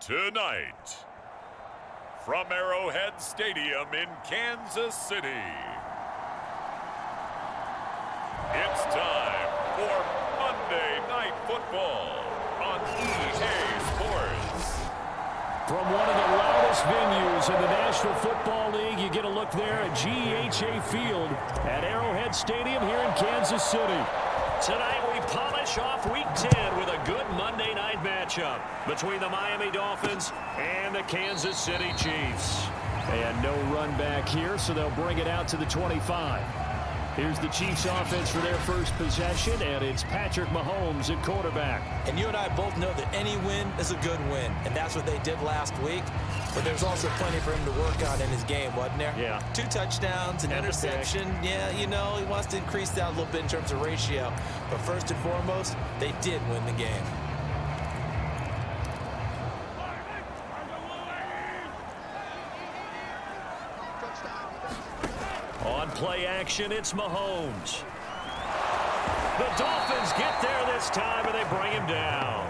Tonight, from Arrowhead Stadium in Kansas City, it's time for Monday Night Football on EA Sports. From one of the loudest venues in the National Football League, you get a look there at GEHA Field at Arrowhead Stadium here in Kansas City. Tonight we polish off Week 10 with a good Monday night matchup between the Miami Dolphins and the Kansas City Chiefs. And no run back here, so they'll bring it out to the 25. Here's the Chiefs offense for their first possession, and it's Patrick Mahomes at quarterback. And you and I both know that any win is a good win, and that's what they did last week. But there's also plenty for him to work on in his game, wasn't there? Yeah. 2 touchdowns, an interception. Yeah, you know, he wants to increase that a little bit in terms of ratio. But first and foremost, they did win the game. On play action, it's Mahomes. The Dolphins get there this time, and they bring him down.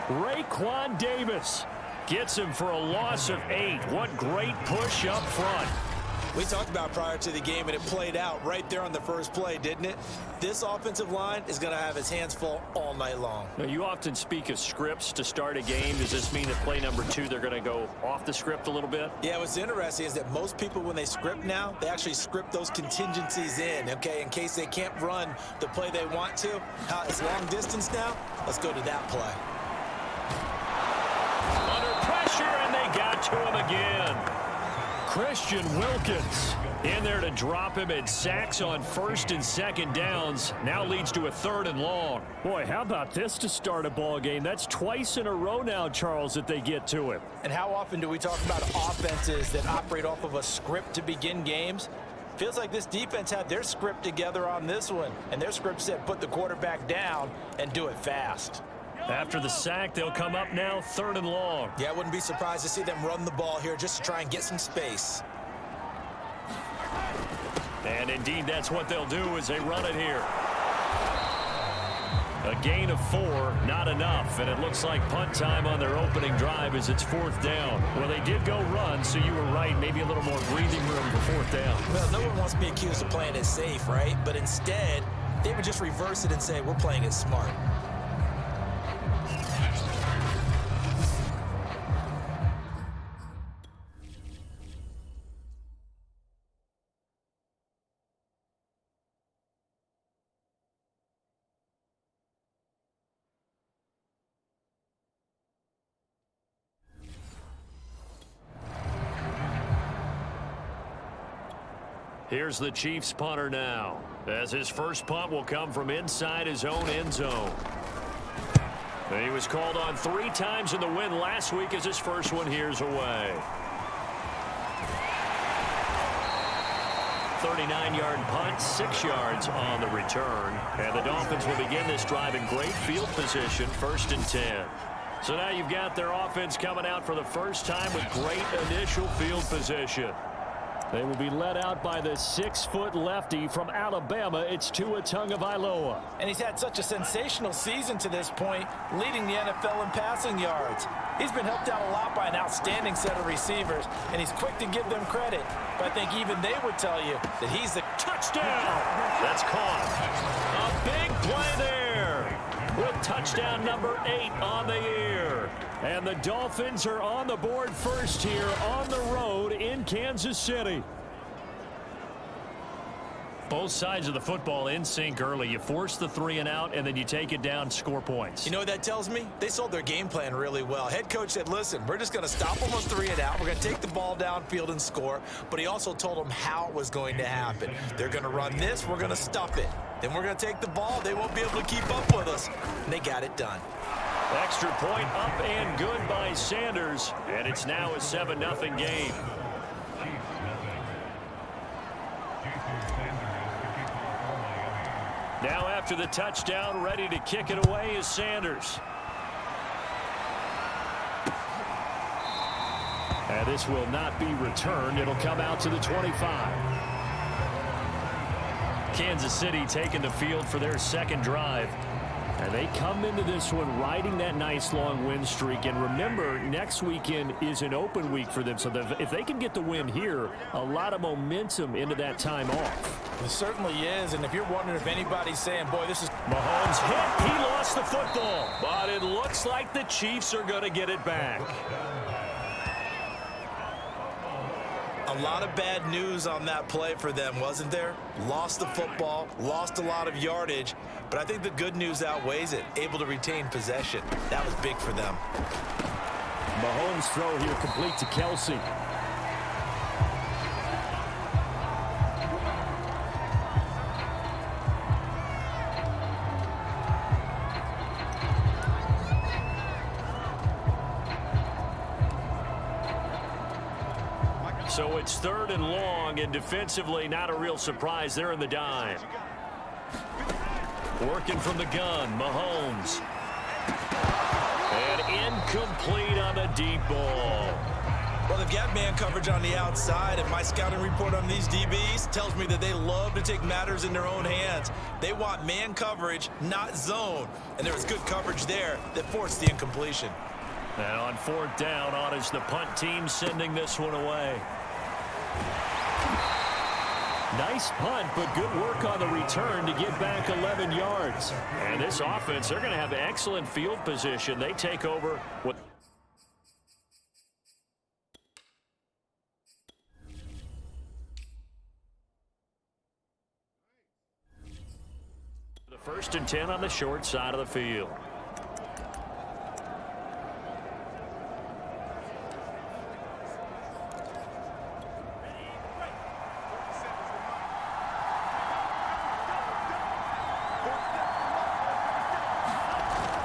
Raekwon Davis gets him for a loss of 8. What great push up front. We talked about prior to the game, and it played out right there on the first play, didn't it? This offensive line is going to have his hands full all night long. Now, you often speak of scripts to start a game. Does this mean that play number 2, they're going to go off the script a little bit? Yeah, what's interesting is that most people, when they script now, they actually script those contingencies in, okay, in case they can't run the play they want to. It's long distance now. Let's go to that play. Under pressure, and they got to him again. Christian Wilkins in there to drop him, and sacks on first and second downs. Now leads to a 3rd and long. Boy, how about this to start a ball game? That's twice in a row now, Charles, that they get to him. And how often do we talk about offenses that operate off of a script to begin games? Feels like this defense had their script together on this one, and their script said put the quarterback down and do it fast. After the sack, they'll come up now 3rd and long. Yeah, I wouldn't be surprised to see them run the ball here just to try and get some space. And indeed, that's what they'll do as they run it here. A gain of 4, not enough, and it looks like punt time on their opening drive as it's 4th down. Well, they did go run, so you were right, maybe a little more breathing room for 4th down. Well, no one wants to be accused of playing it safe, right? But instead, they would just reverse it and say, we're playing it smart. Here's the Chiefs punter now, as his first punt will come from inside his own end zone. He was called on 3 times in the win last week as his first one here's away. 39-yard punt, 6 yards on the return. And the Dolphins will begin this drive in great field position, 1st and 10. So now you've got their offense coming out for the first time with great initial field position. They will be led out by the 6-foot lefty from Alabama. It's Tua Tagovailoa. And he's had such a sensational season to this point, leading the NFL in passing yards. He's been helped out a lot by an outstanding set of receivers, and he's quick to give them credit. But I think even they would tell you that he's the touchdown. That's caught. A big play there with touchdown number 8 on the year. And the Dolphins are on the board first here on the road in Kansas City. Both sides of the football in sync early. You force the 3 and out, and then you take it down, score points. You know what that tells me? They sold their game plan really well. Head coach said, listen, we're just going to stop them on 3 and out. We're going to take the ball downfield and score. But he also told them how it was going to happen. They're going to run this. We're going to stuff it. Then we're going to take the ball. They won't be able to keep up with us. And they got it done. Extra point up and good by Sanders. And it's now a 7-0 game. Now after the touchdown, ready to kick it away is Sanders. And this will not be returned. It'll come out to the 25. Kansas City taking the field for their second drive. And they come into this one riding that nice long win streak. And remember, next weekend is an open week for them. So if they can get the win here, a lot of momentum into that time off. It certainly is. And if you're wondering if anybody's saying, boy, this is... Mahomes hit. He lost the football. But it looks like the Chiefs are going to get it back. A lot of bad news on that play for them, wasn't there? Lost the football, lost a lot of yardage, but I think the good news outweighs it. Able to retain possession. That was big for them. Mahomes' throw here complete to Kelsey. So it's 3rd and long, and defensively, not a real surprise. They're in the dime. Working from the gun, Mahomes. And incomplete on the deep ball. Well, they've got man coverage on the outside, and my scouting report on these DBs tells me that they love to take matters in their own hands. They want man coverage, not zone. And there was good coverage there that forced the incompletion. And on 4th down, on is the punt team sending this one away. Nice punt, but good work on the return to get back 11 yards. And this offense, they're going to have excellent field position. They take over with the 1st and 10 on the short side of the field.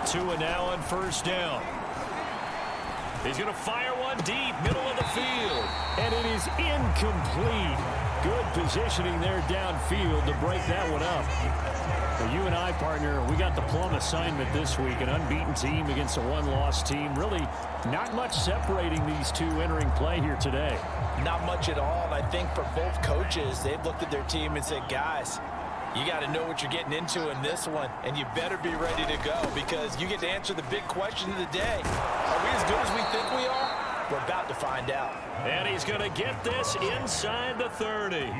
Two and now on 1st down. He's going to fire one deep, middle of the field. And it is incomplete. Good positioning there downfield to break that one up. Well, you and I, partner, we got the plum assignment this week. An unbeaten team against a one-loss team. Really not much separating these two entering play here today. Not much at all. And I think for both coaches, they've looked at their team and said, guys, you got to know what you're getting into in this one, and you better be ready to go because you get to answer the big question of the day. Are we as good as we think we are? We're about to find out. And he's going to get this inside the 30.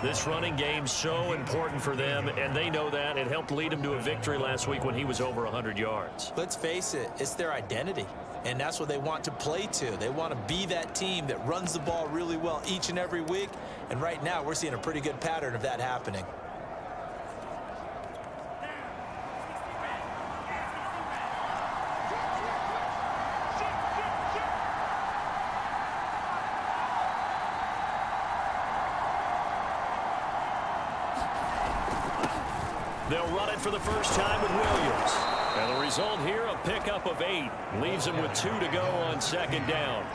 This running game's so important for them, and they know that. It helped lead them to a victory last week when he was over 100 yards. Let's face it, it's their identity, and that's what they want to play to. They want to be that team that runs the ball really well each and every week, and right now we're seeing a pretty good pattern of that happening. They'll run it for the first time with Williams. And the result here, a pickup of 8. Leaves them with 2 to go on 2nd down.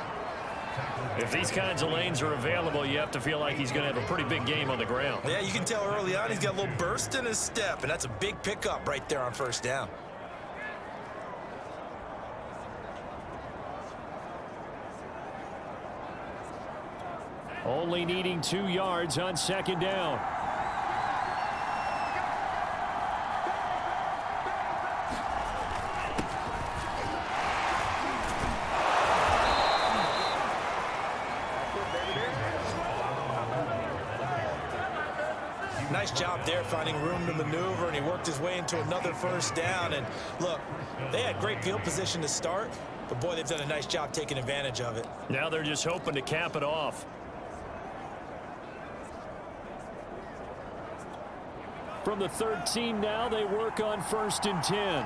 If these kinds of lanes are available, you have to feel like he's going to have a pretty big game on the ground. Yeah, you can tell early on he's got a little burst in his step, and that's a big pickup right there on 1st down. Only needing 2 yards on 2nd down. Nice job there finding room to maneuver, and he worked his way into another 1st down. And look, they had great field position to start, but boy, they've done a nice job taking advantage of it. Now they're just hoping to cap it off. From the 13 now, they work on 1st and 10.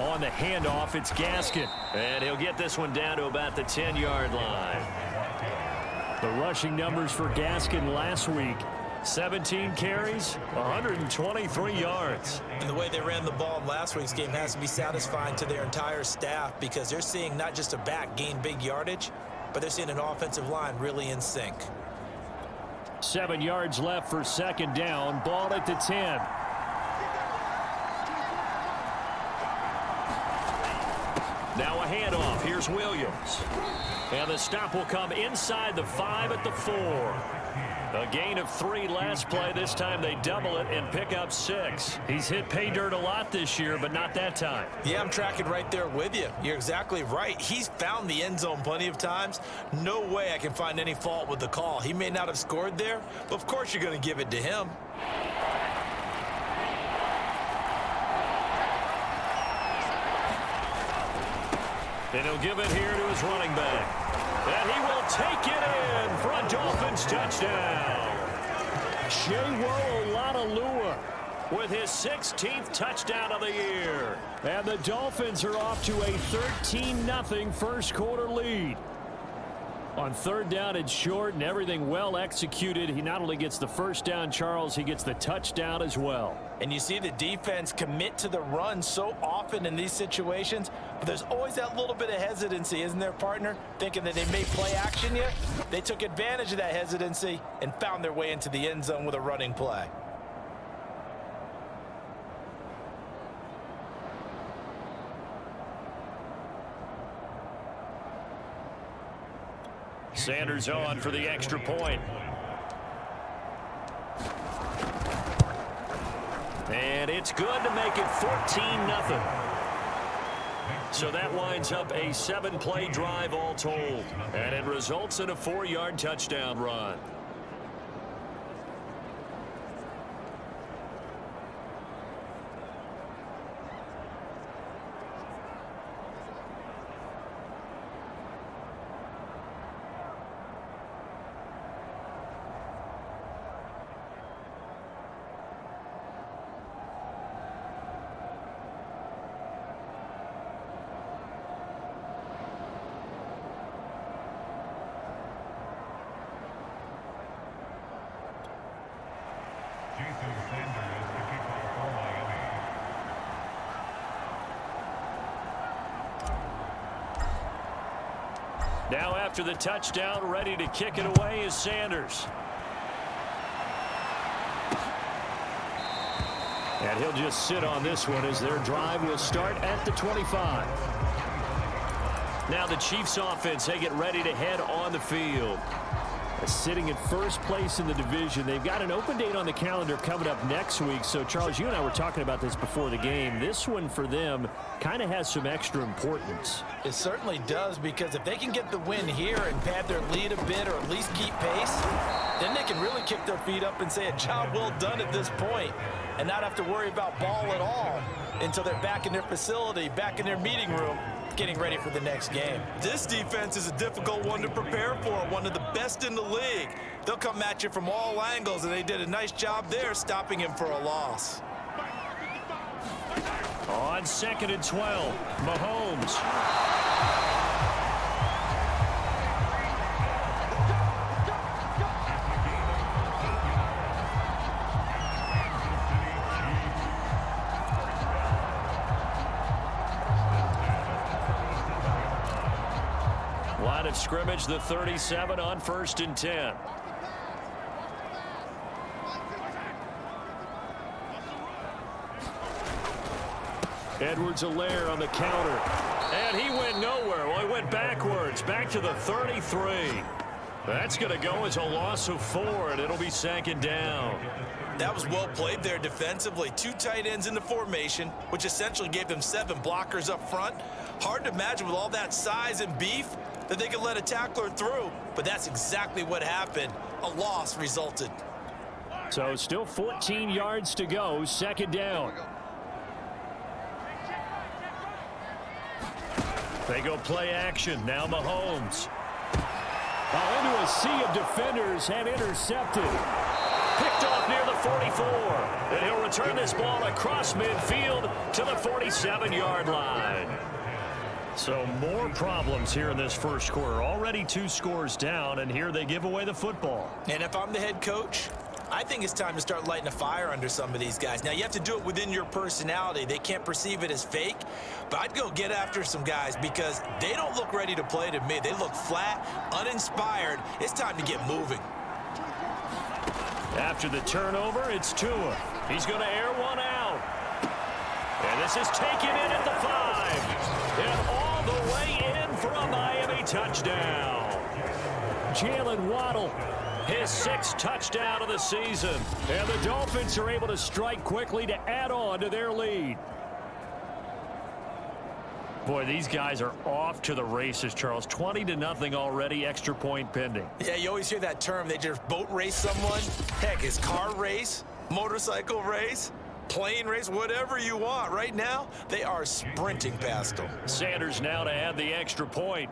On the handoff, it's Gaskin. And he'll get this one down to about the 10-yard line. The rushing numbers for Gaskin last week, 17 carries, 123 yards. And the way they ran the ball in last week's game has to be satisfying to their entire staff because they're seeing not just a back gain big yardage, but they're seeing an offensive line really in sync. 7 yards left for 2nd down. Ball at the 10. Now a handoff. Here's Williams. And the stop will come inside the 5 at the 4. A gain of 3 last play. This time they double it and pick up 6. He's hit pay dirt a lot this year, but not that time. Yeah, I'm tracking right there with you. You're exactly right. He's found the end zone plenty of times. No way I can find any fault with the call. He may not have scored there, but of course you're going to give it to him. And he'll give it here to his running back. And he will take it in for a Dolphins touchdown. Olonilua with his 16th touchdown of the year. And the Dolphins are off to a 13-0 first quarter lead. On third down, it's short and everything well executed. He not only gets the first down, Charles, he gets the touchdown as well. And you see the defense commit to the run so often in these situations, but there's always that little bit of hesitancy, isn't there, partner? Thinking that they may play action yet. They took advantage of that hesitancy and found their way into the end zone with a running play. Sanders on for the extra point. And it's good to make it 14-0. So that winds up a 7-play drive all told. And it results in a 4-yard touchdown run. Now after the touchdown, ready to kick it away is Sanders. And he'll just sit on this one as their drive will start at the 25. Now the Chiefs offense, they get ready to head on the field. Sitting at first place in the division. They've got an open date on the calendar coming up next week. So, Charles, you and I were talking about this before the game. This one for them kind of has some extra importance. It certainly does, because if they can get the win here and pad their lead a bit or at least keep pace, then they can really kick their feet up and say a job well done at this point and not have to worry about ball at all until they're back in their facility, back in their meeting room, getting ready for the next game. This defense is a difficult one to prepare for, one of the best in the league. They'll come at you from all angles, and they did a nice job there stopping him for a loss. On 2nd and 12, Mahomes. Line of scrimmage, the 37 on 1st and 10. Edwards-Helaire on the counter. And he went nowhere. Well, he went backwards, back to the 33. That's going to go as a loss of 4, and it'll be 2nd down. That was well played there defensively. 2 tight ends in the formation, which essentially gave them 7 blockers up front. Hard to imagine with all that size and beef that they could let a tackler through, but that's exactly what happened. A loss resulted. So still 14 yards to go, 2nd down. They go play action. Now Mahomes. Into a sea of defenders and intercepted. Picked off near the 44. And he'll return this ball across midfield to the 47-yard line. So more problems here in this first quarter. Already 2 scores down, and here they give away the football. And if I'm the head coach, I think it's time to start lighting a fire under some of these guys. Now, you have to do it within your personality. They can't perceive it as fake, but I'd go get after some guys because they don't look ready to play to me. They look flat, uninspired. It's time to get moving. After the turnover, it's Tua. He's going to air one out. And this is taken in at the 5. And all the way in for a Miami touchdown. Jalen Waddle His 6th touchdown of the season. And the Dolphins are able to strike quickly to add on to their lead. Boy, these guys are off to the races, Charles. 20-0 already, extra point pending. Yeah, you always hear that term. They just boat race someone. Heck, it's car race, motorcycle race, plane race, whatever you want. Right now, they are sprinting past them. Sanders now to add the extra point.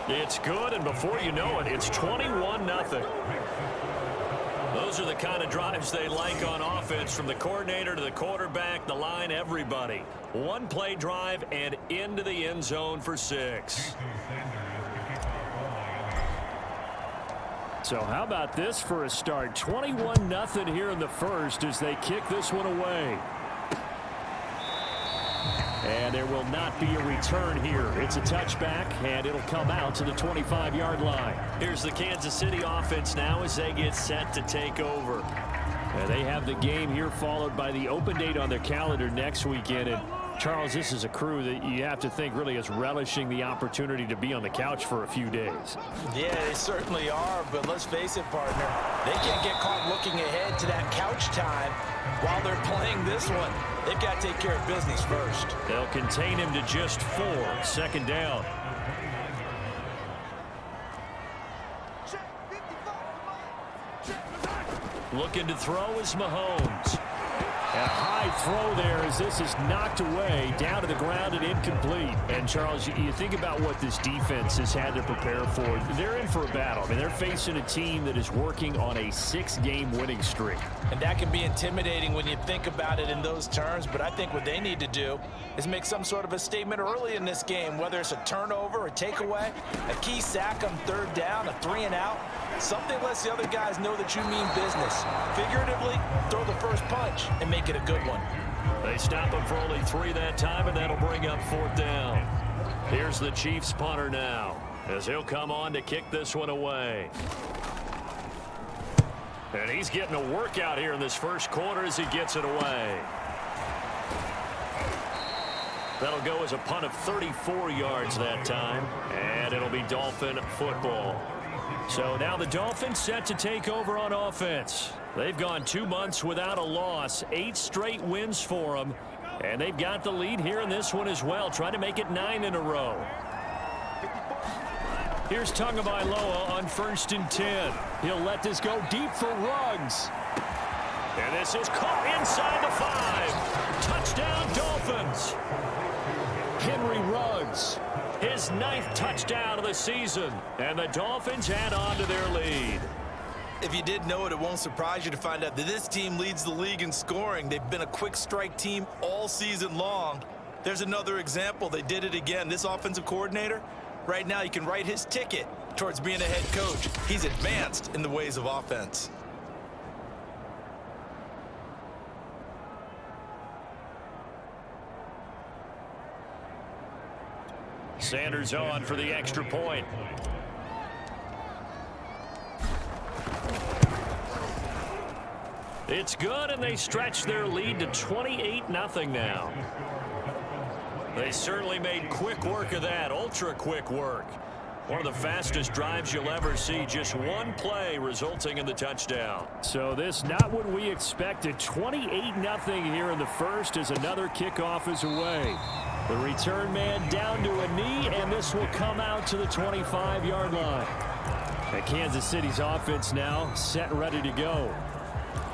It's good, and before you know it, it's 21-0. Those are the kind of drives they like on offense, from the coordinator to the quarterback, the line, everybody. One-play drive and into the end zone for 6. So how about this for a start? 21-0 here in the first as they kick this one away. And there will not be a return here. It's a touchback, and it'll come out to the 25-yard line. Here's the Kansas City offense now as they get set to take over. And they have the game here followed by the open date on their calendar next weekend. And Charles, this is a crew that you have to think really is relishing the opportunity to be on the couch for a few days. Yeah, they certainly are, but let's face it, partner. They can't get caught looking ahead to that couch time while they're playing this one. They've got to take care of business first. They'll contain him to just 4. 2nd down. Looking to throw is Mahomes. And a high throw there as this is knocked away, down to the ground and incomplete. And, Charles, you think about what this defense has had to prepare for. They're in for a battle. I mean, they're facing a team that is working on a 6-game winning streak. And that can be intimidating when you think about it in those terms, but I think what they need to do is make some sort of a statement early in this game, whether it's a turnover, a takeaway, a key sack on 3rd down, a 3-and-out. Something lets the other guys know that you mean business. Figuratively, throw the first punch and make it a good one. They stop him for only 3 that time, and that'll bring up 4th down. Here's the Chiefs punter now as he'll come on to kick this one away. And he's getting a workout here in this first quarter as he gets it away. That'll go as a punt of 34 yards that time, and it'll be Dolphin football. So now the Dolphins set to take over on offense. They've gone 2 months without a loss, 8 straight wins for them, and they've got the lead here in this one as well, trying to make it 9 in a row. Here's Tagovailoa on 1st and 10. He'll let this go deep for Ruggs. And this is caught inside the 5. Touchdown, Dolphins. Henry Ruggs, his 9th touchdown of the season, and the Dolphins add on to their lead. If you did know it, it won't surprise you to find out that this team leads the league in scoring. They've been a quick strike team all season long. There's another example. They did it again. This offensive coordinator, right now you can write his ticket towards being a head coach. He's advanced in the ways of offense. Sanders on for the extra point. It's good, and they stretch their lead to 28-0 now. They certainly made quick work of that, ultra quick work. One of the fastest drives you'll ever see, just one play resulting in the touchdown. So this not what we expected. 28-0 here in the first as another kickoff is away. The return man down to a knee, and this will come out to the 25-yard line. And Kansas City's offense now set and ready to go.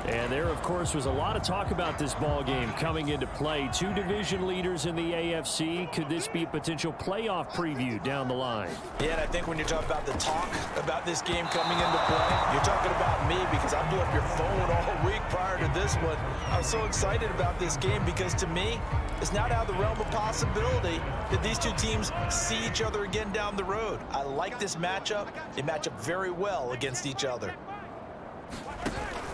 And there, of course, was a lot of talk about this ball game coming into play. 2 division leaders in the AFC. Could this be a potential playoff preview down the line? Yeah, and I think when you're talking about the talk about this game coming into play, you're talking about me because I blew up your phone all week prior to this one. I was so excited about this game because, to me, it's not out of the realm of possibility that these two teams see each other again down the road. I like this matchup. They match up very well against each other.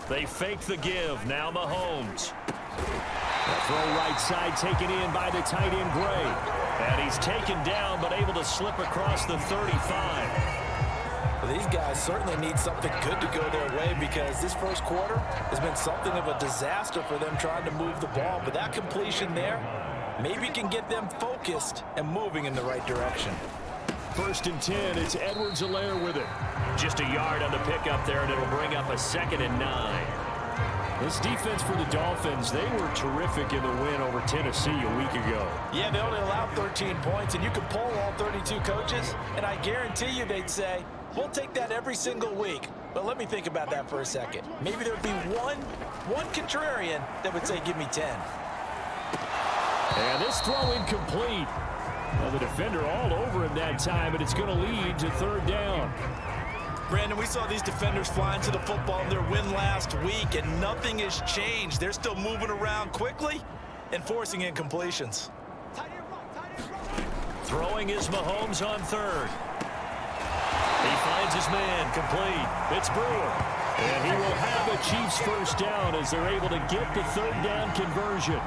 They fake the give. Now Mahomes. The throw right side taken in by the tight end Gray. And he's taken down but able to slip across the 35. Well, these guys certainly need something good to go their way because this first quarter has been something of a disaster for them trying to move the ball. But that completion there, maybe can get them focused and moving in the right direction. 1st and 10, it's Edwards-Helaire with it. Just a yard on the pickup there, and it'll bring up a 2nd and 9. This defense for the Dolphins, they were terrific in the win over Tennessee a week ago. Yeah, they only allowed 13 points, and you can poll all 32 coaches, and I guarantee you they'd say, we'll take that every single week. But let me think about that for a second. Maybe there'd be one contrarian that would say, give me 10. And this throw incomplete. Well, the defender all over him that time, and it's going to lead to 3rd down. Brandon, we saw these defenders flying to the football in their win last week, and nothing has changed. They're still moving around quickly and forcing incompletions. Throwing is Mahomes on 3rd. He finds his man, complete. It's Brewer. And he will have the Chiefs 1st down as they're able to get the 3rd down conversion.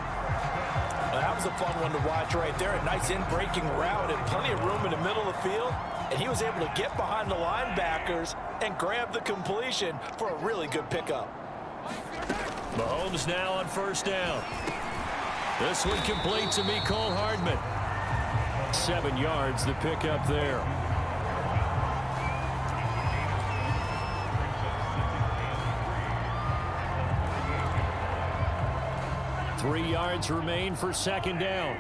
That was a fun one to watch right there. A nice in-breaking route and plenty of room in the middle of the field. And he was able to get behind the linebackers and grab the completion for a really good pickup. Mahomes now on 1st down. This one complete to Mecole Hardman. 7 yards, the pickup there. Three yards remain for 2nd down.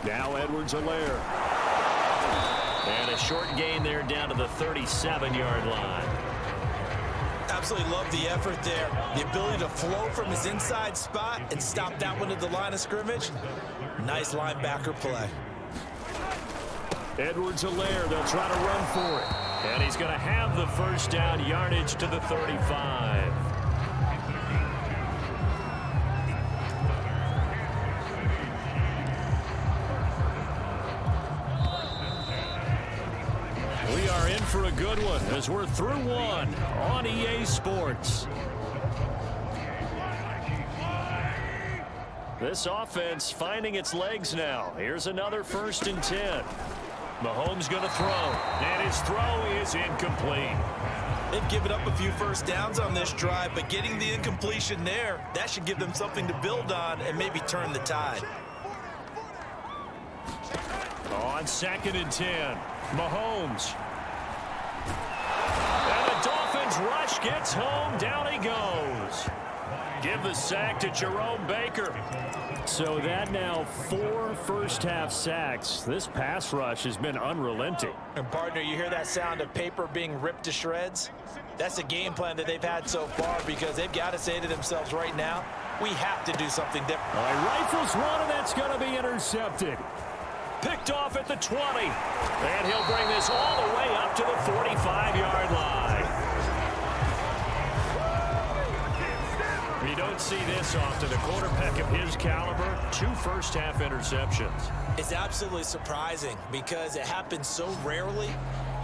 Now Edwards-Helaire. And a short gain there down to the 37-yard line. Absolutely love the effort there. The ability to flow from his inside spot and stop that one at the line of scrimmage. Nice linebacker play. Edwards-Helaire, they'll try to run for it. And he's going to have the 1st down, yardage to the 35. We are in for a good one as we're through one on EA Sports. This offense finding its legs now. Here's another 1st and 10. Mahomes going to throw, and his throw is incomplete. They've given up a few 1st downs on this drive, but getting the incompletion there, that should give them something to build on and maybe turn the tide. On 2nd and 10, Mahomes. And the Dolphins rush gets home. Down he goes. Give the sack to Jerome Baker. So that now 4 first-half sacks. This pass rush has been unrelenting. And partner, you hear that sound of paper being ripped to shreds? That's a game plan that they've had so far because they've got to say to themselves right now, we have to do something different. All right, rifles one, and that's going to be intercepted. Picked off at the 20. And he'll bring this all the way up to the 45-yard line. You don't see this often. A quarterback of his caliber, 2 first-half interceptions. It's absolutely surprising because it happens so rarely.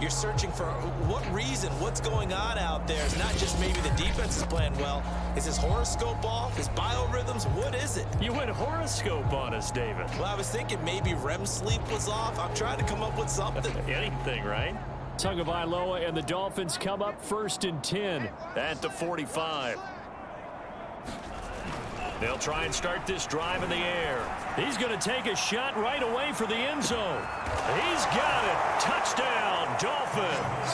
You're searching for what reason, what's going on out there. It's not just maybe the defense is playing well. Is his horoscope off? His biorhythms? What is it? You went horoscope on us, David. Well, I was thinking maybe REM sleep was off. I'm trying to come up with something. Anything, right? Tagovailoa and the Dolphins come up 1st and 10 at the 45. They'll try and start this drive in the air. He's going to take a shot right away for the end zone. He's got it. Touchdown, Dolphins.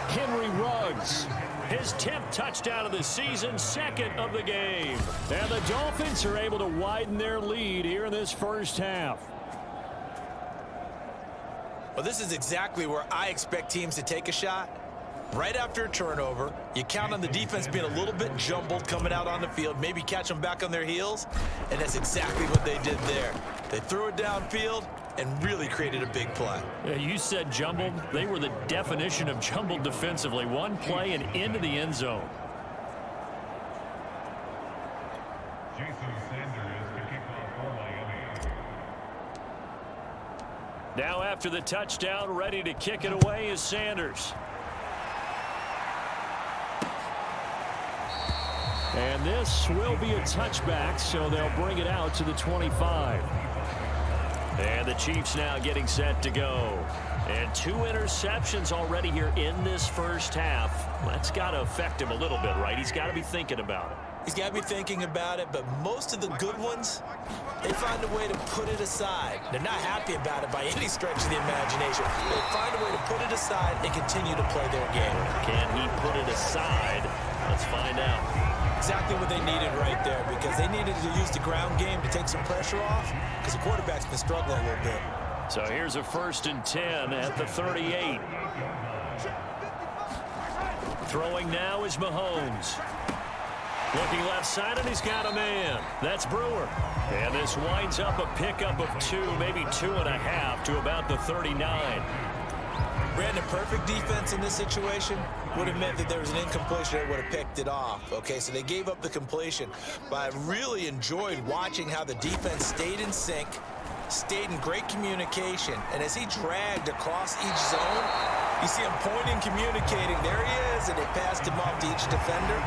Henry Ruggs, his 10th touchdown of the season, 2nd of the game. And the Dolphins are able to widen their lead here in this 1st half. Well, this is exactly where I expect teams to take a shot. Right after a turnover, you count on the defense being a little bit jumbled coming out on the field, maybe catch them back on their heels, and that's exactly what they did there. They threw it downfield and really created a big play. Yeah, you said jumbled. They were the definition of jumbled defensively. One play and into the end zone. Now after the touchdown, ready to kick it away is Sanders. And this will be a touchback, so they'll bring it out to the 25. And the Chiefs now getting set to go. And 2 interceptions already here in this 1st half. That's got to affect him a little bit, right? He's got to be thinking about it. He's got to be thinking about it, but most of the good ones, they find a way to put it aside. They're not happy about it by any stretch of the imagination. They find a way to put it aside and continue to play their game. Can he put it aside? Let's find out. Exactly what they needed right there, because they needed to use the ground game to take some pressure off, because the quarterback's been struggling a little bit. So here's a 1st and 10 at the 38. Throwing now is Mahomes. Looking left side, and he's got a man. That's Brewer. And this winds up a pickup of 2, maybe 2.5 to about the 39. Brandon, perfect defense in this situation would have meant that there was an incompletion that would have picked it off. Okay, so they gave up the completion. But I really enjoyed watching how the defense stayed in sync, stayed in great communication, and as he dragged across each zone, you see him pointing, communicating. There he is, and they passed him off to each defender.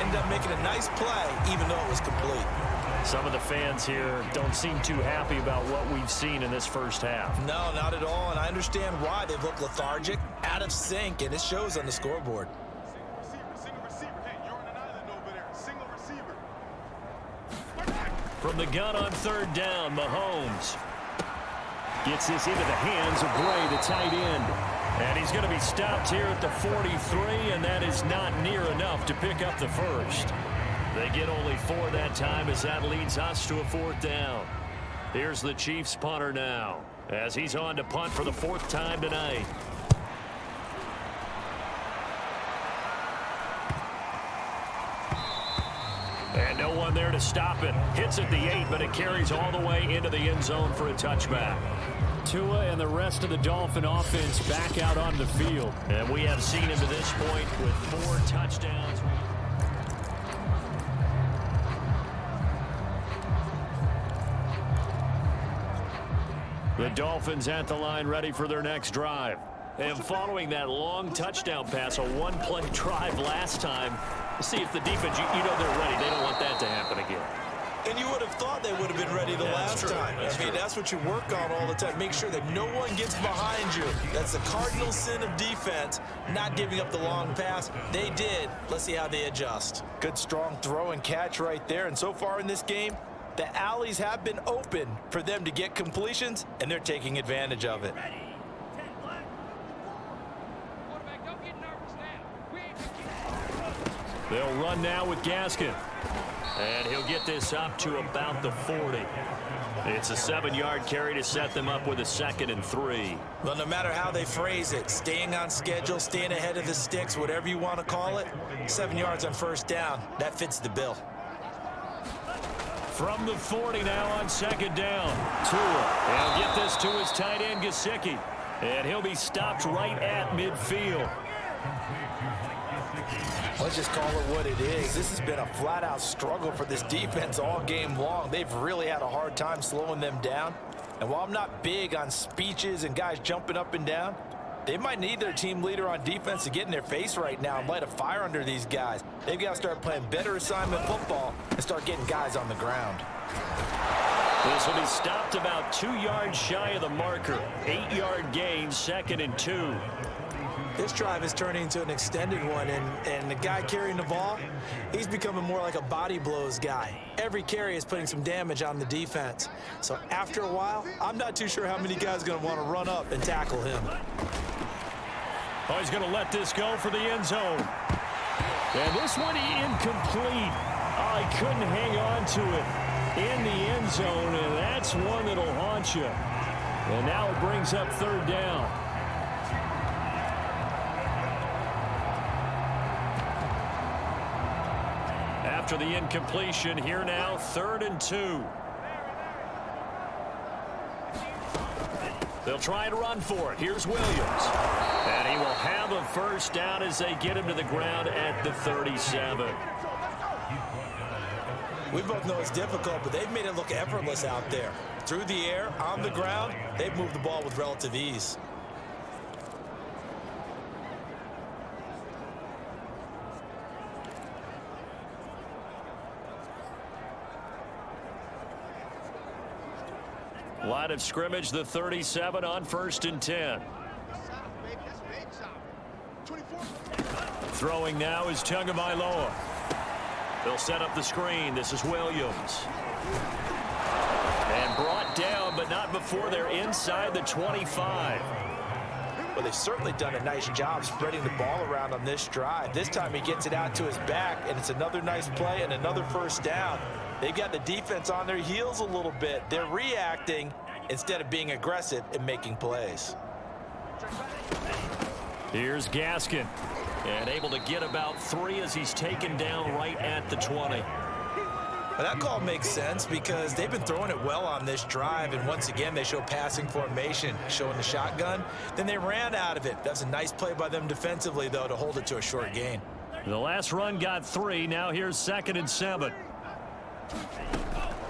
Ended up making a nice play, even though it was complete. Some of the fans here don't seem too happy about what we've seen in this first half. No, not at all, and I understand why. They look lethargic, out of sync, and it shows on the scoreboard. From the gun on 3rd down, Mahomes gets this into the hands of Bray, the tight end. And he's going to be stopped here at the 43, and that is not near enough to pick up the first. They get only 4 that time as that leads us to a 4th down. Here's the Chiefs punter now as he's on to punt for the 4th time tonight. And no one there to stop it. Hits at the 8, but it carries all the way into the end zone for a touchback. Tua and the rest of the Dolphin offense back out on the field. And we have seen him to this point with 4 touchdowns. The Dolphins at the line ready for their next drive. And following that long touchdown pass, a 1-play drive last time, see if the defense, you know they're ready. They don't want that to happen again. And you would have thought they would have been ready the last time. I mean, that's what you work on all the time. Make sure that no one gets behind you. That's the cardinal sin of defense, not giving up the long pass. They did. Let's see how they adjust. Good, strong throw and catch right there. And so far in this game, the alleys have been open for them to get completions, and they're taking advantage of it. They'll run now with Gaskin. And he'll get this up to about the 40. It's a 7-yard carry to set them up with a 2nd and 3. Well, no matter how they phrase it, staying on schedule, staying ahead of the sticks, whatever you want to call it, 7 yards on 1st down, that fits the bill. From the 40 now on 2nd down. Tua. He'll get this to his tight end, Gesicki. And he'll be stopped right at midfield. Let's just call it what it is. This has been a flat-out struggle for this defense all game long. They've really had a hard time slowing them down. And while I'm not big on speeches and guys jumping up and down, they might need their team leader on defense to get in their face right now and light a fire under these guys. They've got to start playing better assignment football and start getting guys on the ground. This will be stopped about 2 yards shy of the marker. 8-yard gain, 2nd and 2. This drive is turning into an extended one, and the guy carrying the ball, he's becoming more like a body blows guy. Every carry is putting some damage on the defense. So after a while, I'm not too sure how many guys are going to want to run up and tackle him. Oh, he's going to let this go for the end zone. And this one incomplete. Oh, he couldn't hang on to it in the end zone, and that's one that'll haunt you. And now it brings up 3rd down. After the incompletion, here now, 3rd and 2. They'll try and run for it. Here's Williams. And he will have a 1st down as they get him to the ground at the 37. We both know it's difficult, but they've made it look effortless out there. Through the air, on the ground, they've moved the ball with relative ease. Line of scrimmage, the 37 on 1st and 10. Throwing now is Tagovailoa. They'll set up the screen. This is Williams. And brought down, but not before they're inside the 25. Well, they've certainly done a nice job spreading the ball around on this drive. This time he gets it out to his back, and it's another nice play and another first down. They've got the defense on their heels a little bit. They're reacting instead of being aggressive and making plays. Here's Gaskin, and able to get about 3 as he's taken down right at the 20. Well, that call makes sense because they've been throwing it well on this drive, and once again they show passing formation, showing the shotgun. Then they ran out of it. That's a nice play by them defensively, though, to hold it to a short gain. The last run got 3. Now here's 2nd and 7.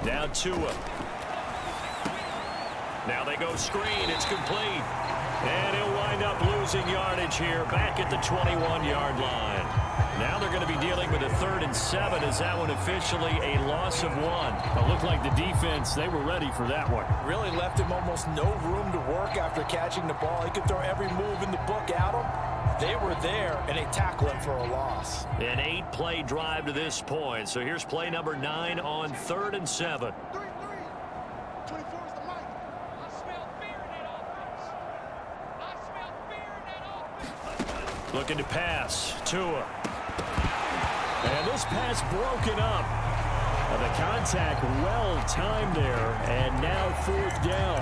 Now Tua. Now they go screen. It's complete. And he'll wind up losing yardage here back at the 21-yard line. Now they're going to be dealing with a 3rd and 7 as that one officially a loss of 1. It looked like the defense, they were ready for that one. Really left him almost no room to work after catching the ball. He could throw every move in the book at him. They were there, and they tackle him for a loss. An 8-play drive to this point. So here's play number 9 on 3rd and 7. 24 is the mic. I smell fear in that offense. I smell fear in that offense. Looking to pass. Tua. And this pass broken up. The contact well timed there, and now 4th down.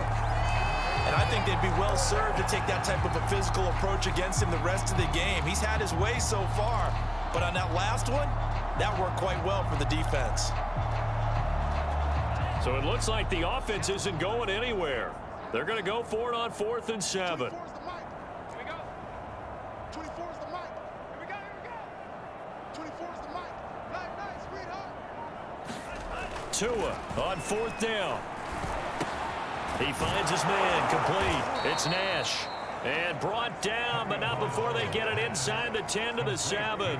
And I think they'd be well served to take that type of a physical approach against him the rest of the game. He's had his way so far, but on that last one, that worked quite well for the defense. So it looks like the offense isn't going anywhere. They're going to go for it on 4th and 7. 24 is the mic. Here we go. 24 is the mic. Here we go. Here we go. 24 is the mic. Night, sweetheart. Tua on 4th down. He finds his man, complete. It's Nash. And brought down, but not before they get it inside the 10 to the 7.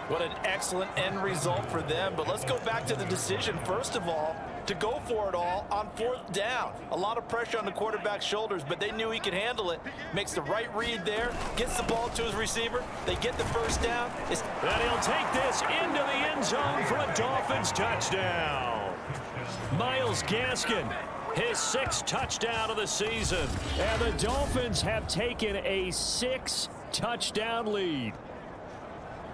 What an excellent end result for them. But let's go back to the decision, first of all, to go for it all on 4th down. A lot of pressure on the quarterback's shoulders, but they knew he could handle it. Makes the right read there, gets the ball to his receiver. They get the first down. And he'll take this into the end zone for a Dolphins touchdown. Myles Gaskin, his 6th touchdown of the season. And the Dolphins have taken a 6-touchdown lead.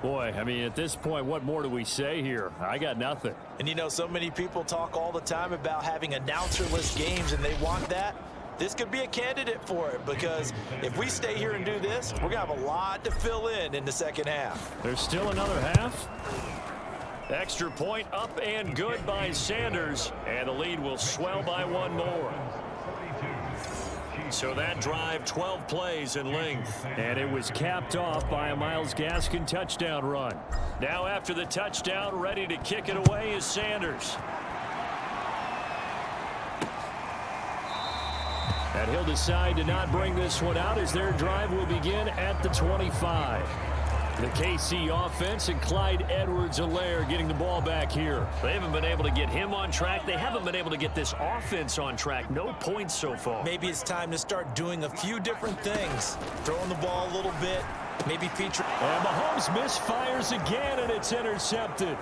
Boy, I mean, at this point, what more do we say here? I got nothing. And you know, so many people talk all the time about having announcer-less games, and they want that. This could be a candidate for it, because if we stay here and do this, we're going to have a lot to fill in the second half. There's still another half. Extra point up and good by Sanders, and the lead will swell by 1 more. So that drive, 12 plays in length. And it was capped off by a Myles Gaskin touchdown run. Now after the touchdown, ready to kick it away is Sanders. And he'll decide to not bring this one out as their drive will begin at the 25. The KC offense and Clyde Edwards-Helaire getting the ball back here. They haven't been able to get him on track. They haven't been able to get this offense on track. No points so far. Maybe it's time to start doing a few different things. Throwing the ball a little bit, maybe feature. And Mahomes misfires again, and it's intercepted.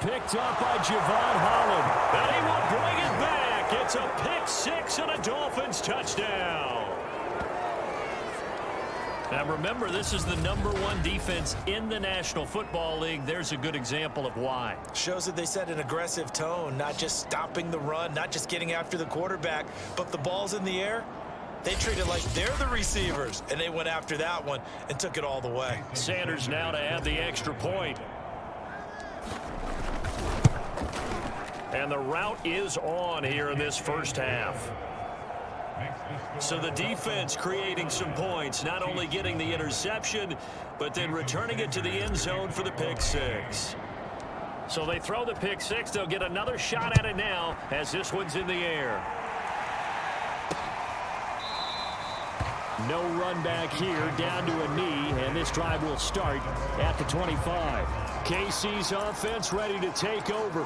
Picked up by Javon Holland. And he will bring it back. It's a pick-6 and a Dolphins touchdown. Now remember, this is the #1 defense in the National Football League. There's a good example of why. Shows that they set an aggressive tone, not just stopping the run, not just getting after the quarterback, but the ball's in the air. They treat it like they're the receivers, and they went after that one and took it all the way. Sanders now to add the extra point. And the route is on here in this first half. So the defense creating some points, not only getting the interception, but then returning it to the end zone for the pick-6. So they throw the pick-6. They'll get another shot at it now as this one's in the air. No run back here, down to a knee, and this drive will start at the 25. KC's offense ready to take over.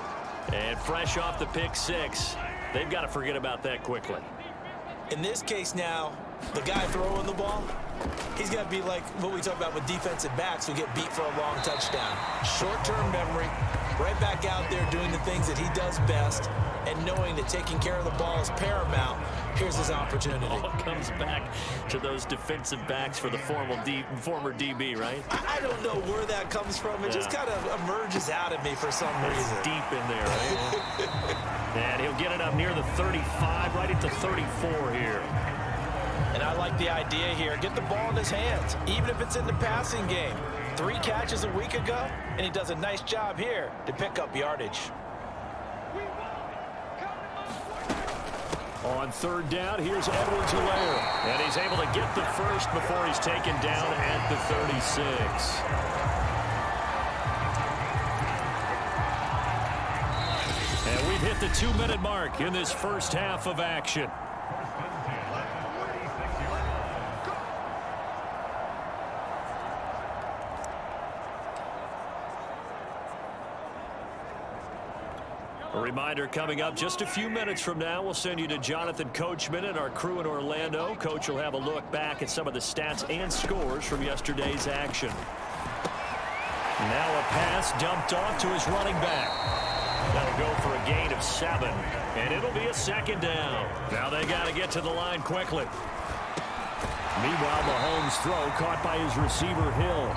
And fresh off the pick-6, they've got to forget about that quickly. In this case now, the guy throwing the ball, He's going to be like what we talk about with defensive backs who get beat for a long touchdown. Short-term memory, right back out there doing the things that he does best, and knowing that taking care of the ball is paramount. Here's his opportunity. All comes back to those defensive backs for the former DB, right? I don't know where that comes from. It just kind of emerges out of me for some reason. Deep in there, right? And he'll get it up near the 35, right at the 34 here. And I like the idea here. Get the ball in his hands, even if it's in the passing game. 3 catches a week ago, and he does a nice job here to pick up yardage. On third down, here's Edwards-Helaire. And he's able to get the first before he's taken down at the 36. And we've hit the 2-minute mark in this first half of action. A reminder coming up just a few minutes from now, we'll send you to Jonathan Coachman and our crew in Orlando. Coach will have a look back at some of the stats and scores from yesterday's action. Now a pass dumped off to his running back. That'll go for a gain of 7, and it'll be a second down. Now they got to get to the line quickly. Meanwhile, Mahomes' throw caught by his receiver, Hill.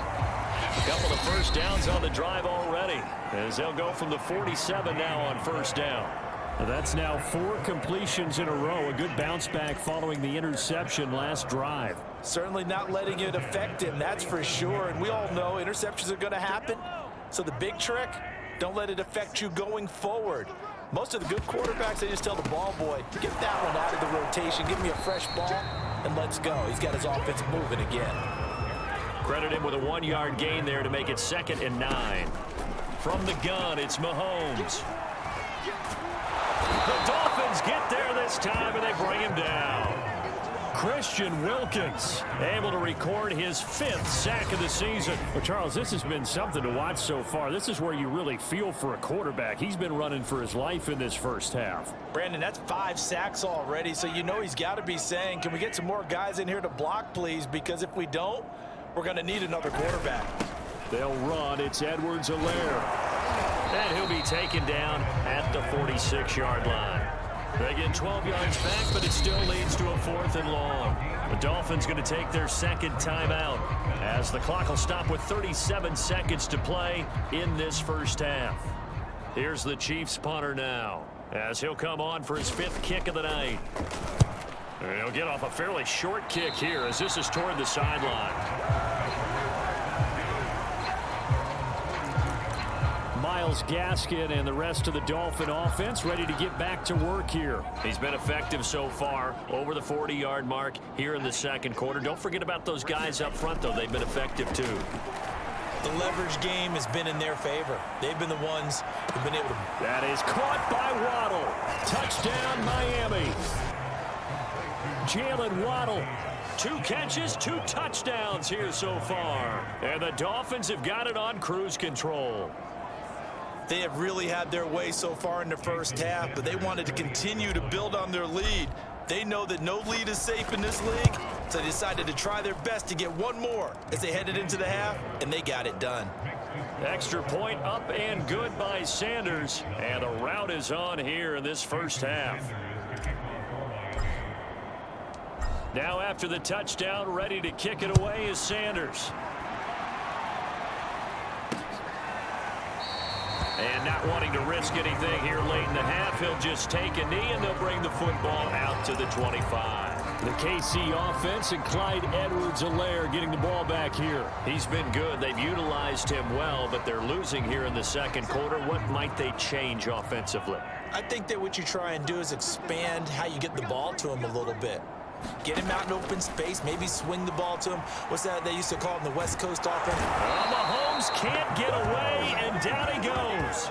A couple of first downs on the drive already, as they'll go from the 47 now on first down. That's now 4 completions in a row. A good bounce back following the interception last drive. Certainly not letting it affect him, that's for sure. And we all know interceptions are going to happen. So the big trick, don't let it affect you going forward. Most of the good quarterbacks, they just tell the ball boy, get that one out of the rotation, give me a fresh ball, and let's go. He's got his offense moving again. Credit him with a 1-yard gain there to make it 2nd and 9. From the gun, it's Mahomes. The Dolphins get there this time, and they bring him down. Christian Wilkins able to record his 5th sack of the season. Well, Charles, this has been something to watch so far. This is where you really feel for a quarterback. He's been running for his life in this first half. Brandon, that's 5 sacks already, so you know he's got to be saying, can we get some more guys in here to block, please? Because if we don't, we're going to need another quarterback. They'll run. It's Edwards-Helaire. And he'll be taken down at the 46-yard line. They get 12 yards back, but it still leads to a 4th and long. The Dolphins going to take their 2nd timeout as the clock will stop with 37 seconds to play in this first half. Here's the Chiefs punter now as he'll come on for his 5th kick of the night. And he'll get off a fairly short kick here as this is toward the sideline. Myles Gaskin and the rest of the Dolphin offense ready to get back to work here. He's been effective so far over the 40-yard mark here in the second quarter. Don't forget about those guys up front, though. They've been effective, too. The leverage game has been in their favor. They've been the ones who've been able to. That is caught by Waddle. Touchdown, Miami. Jalen Waddle. 2 catches, 2 touchdowns here so far. And the Dolphins have got it on cruise control. They have really had their way so far in the first half, but they wanted to continue to build on their lead. They know that no lead is safe in this league, so they decided to try their best to get one more as they headed into the half, and they got it done. Extra point up and good by Sanders, and a rout is on here in this first half. Now after the touchdown, ready to kick it away is Sanders. And not wanting to risk anything here late in the half, he'll just take a knee and they'll bring the football out to the 25. The KC offense and Clyde Edwards-Helaire getting the ball back here. He's been good. They've utilized him well, but they're losing here in the second quarter. What might they change offensively? I think that what you try and do is expand how you get the ball to him a little bit. Get him out in open space, maybe swing the ball to him. What's that they used to call it in the West Coast offense? Mahomes can't get away, and down he goes.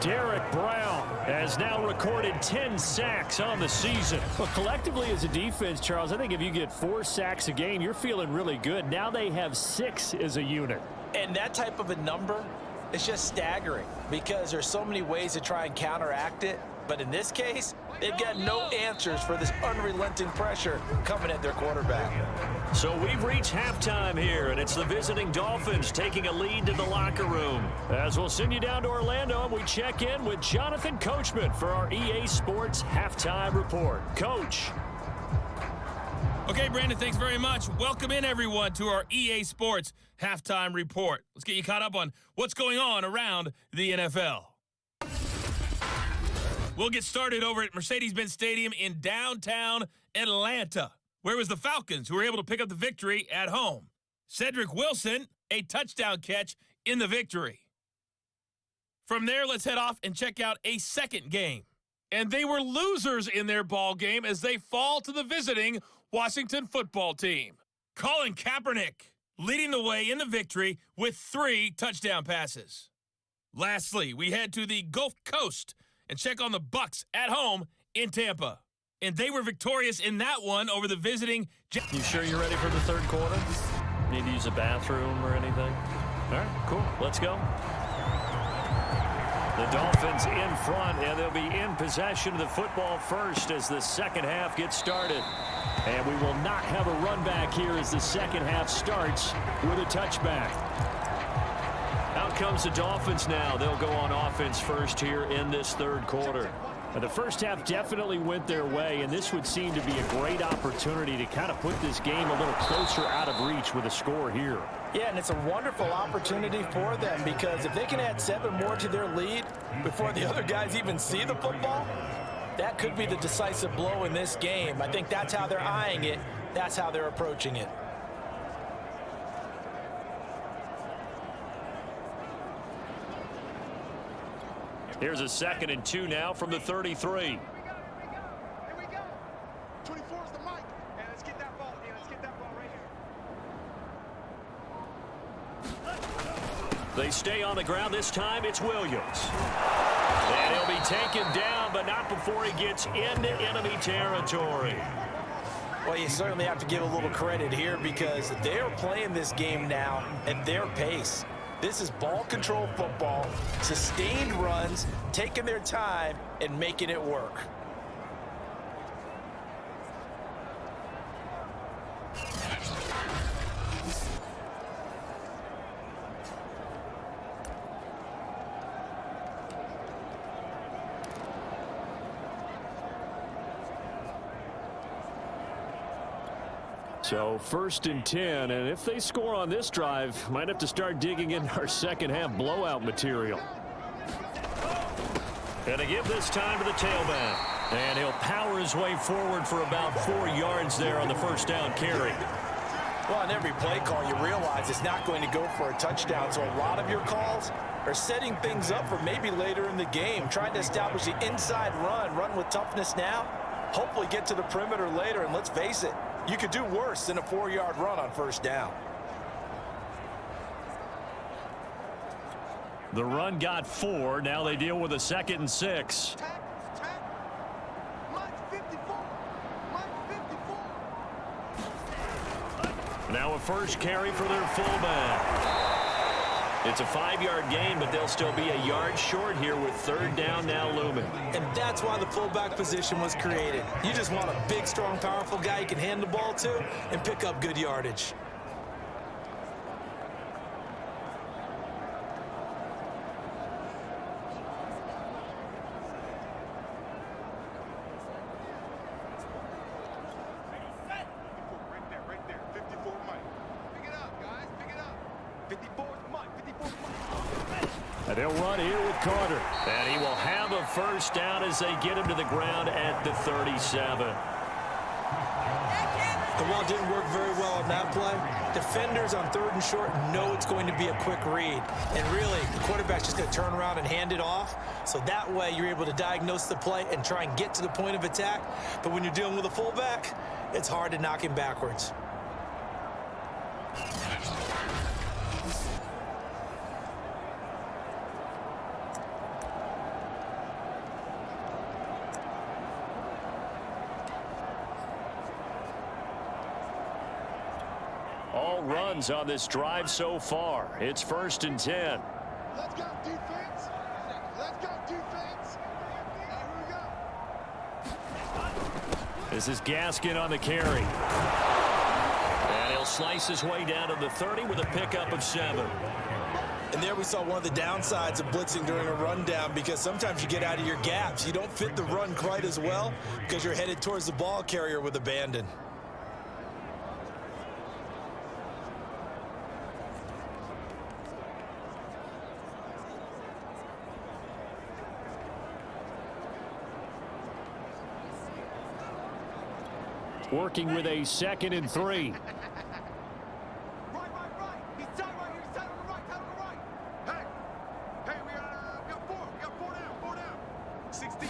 Derek Brown has now recorded 10 sacks on the season. But collectively as a defense, Charles, I think if you get 4 sacks a game, you're feeling really good. Now they have 6 as a unit. And that type of a number, it's just staggering because there's so many ways to try and counteract it. But in this case, they've got no answers for this unrelenting pressure coming at their quarterback. So we've reached halftime here, and it's the visiting Dolphins taking a lead to the locker room. As we'll send you down to Orlando, and we check in with Jonathan Coachman for our EA Sports Halftime Report. Coach. Okay, Brandon, thanks very much. Welcome in, everyone, to our EA Sports Halftime Report. Let's get you caught up on what's going on around the NFL. We'll get started over at Mercedes-Benz Stadium in downtown Atlanta, where it was the Falcons who were able to pick up the victory at home. Cedric Wilson, a touchdown catch in the victory. From there, let's head off and check out a second game. And they were losers in their ball game as they fall to the visiting Washington football team. Colin Kaepernick leading the way in the victory with 3 touchdown passes. Lastly, we head to the Gulf Coast and check on the Bucs at home in Tampa. And they were victorious in that one over the visiting. You sure you're ready for the third quarter? Need to use a bathroom or anything? All right, cool. Let's go. The Dolphins in front, and they'll be in possession of the football first as the second half gets started. And we will not have a run back here as the second half starts with a touchback. Out comes the Dolphins now. They'll go on offense first here in this third quarter. The first half definitely went their way, and this would seem to be a great opportunity to kind of put this game a little closer out of reach with a score here. Yeah, and it's a wonderful opportunity for them because if they can add 7 more to their lead before the other guys even see the football, that could be the decisive blow in this game. I think that's how they're eyeing it. That's how they're approaching it. Here's a 2nd and 2 now from the 33. Here we go. 24 is the mic. And let's get that ball. Yeah, let's get that ball right here. They stay on the ground. This time it's Williams. And he'll be taken down, but not before he gets into enemy territory. Well, you certainly have to give a little credit here because they're playing this game now at their pace. This is ball control football, sustained runs, taking their time and making it work. So 1st and 10, and if they score on this drive, might have to start digging in our second half blowout material. And to give this time to the tailback. And he'll power his way forward for about 4 yards there on the first down carry. Well, on every play call, you realize it's not going to go for a touchdown, so a lot of your calls are setting things up for maybe later in the game, trying to establish the inside run with toughness now, hopefully get to the perimeter later, and let's face it, you could do worse than a 4-yard run on first down. The run got 4. Now they deal with a 2nd and 6. Now a first carry for their fullback. It's a 5-yard gain, but they'll still be a yard short here with 3rd down now looming. And that's why the fullback position was created. You just want a big, strong, powerful guy you can hand the ball to and pick up good yardage. Right there. 54 Mike. Pick it up, guys. Pick it up. 54 Mike. 54 Mike. And they'll run here with Carter. And he will have a first down as they get him to the ground at the 37. The ball didn't work very well on that play. Defenders on 3rd and short know it's going to be a quick read. And really, the quarterback's just going to turn around and hand it off. So that way, you're able to diagnose the play and try and get to the point of attack. But when you're dealing with a fullback, it's hard to knock him backwards. All runs on this drive so far. It's 1st and 10. Let's go, defense. Let's go, defense. Here we go. This is Gaskin on the carry. And he'll slice his way down to the 30 with a pickup of 7. And there we saw one of the downsides of blitzing during a rundown, because sometimes you get out of your gaps. You don't fit the run quite as well because you're headed towards the ball carrier with abandon. Working with a 2nd and 3. Right. He's tied right here. He's tied on the right. Tied on the right. Hey, we got 4. We got 4 down. 4 down. 60.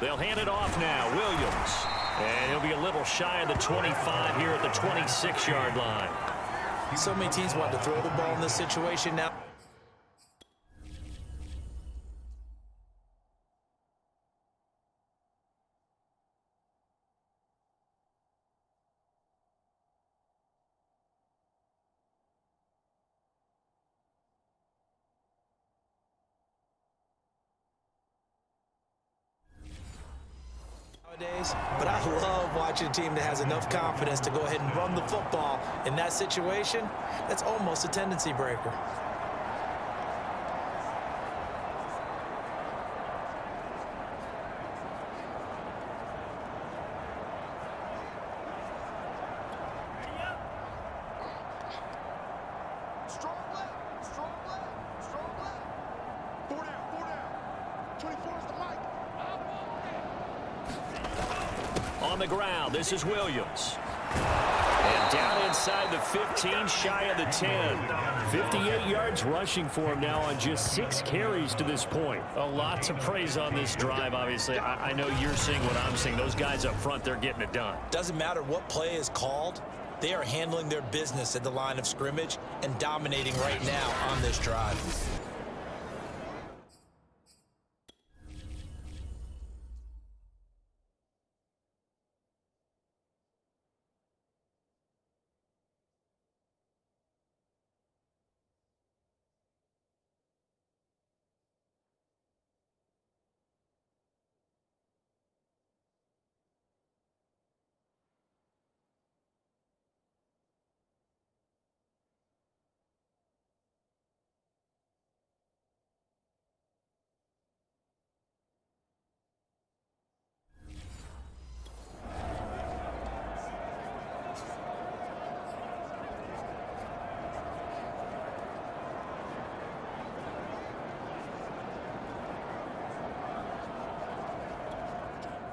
They'll hand it off now. Williams. And he'll be a little shy of the 25 here at the 26-yard line. So many teams want to throw the ball in this situation now. But I love watching a team that has enough confidence to go ahead and run the football. In that situation, that's almost a tendency breaker. Strong left. Strong left. Strong left. 4 down. 4 down. 24 is the mic. On the ground, this is Williams. And down inside the 15, shy of the 10. 58 yards rushing for him now on just 6 carries to this point. A lot to praise on this drive, obviously. I know you're seeing what I'm seeing. Those guys up front, they're getting it done. Doesn't matter what play is called. They are handling their business at the line of scrimmage and dominating right now on this drive.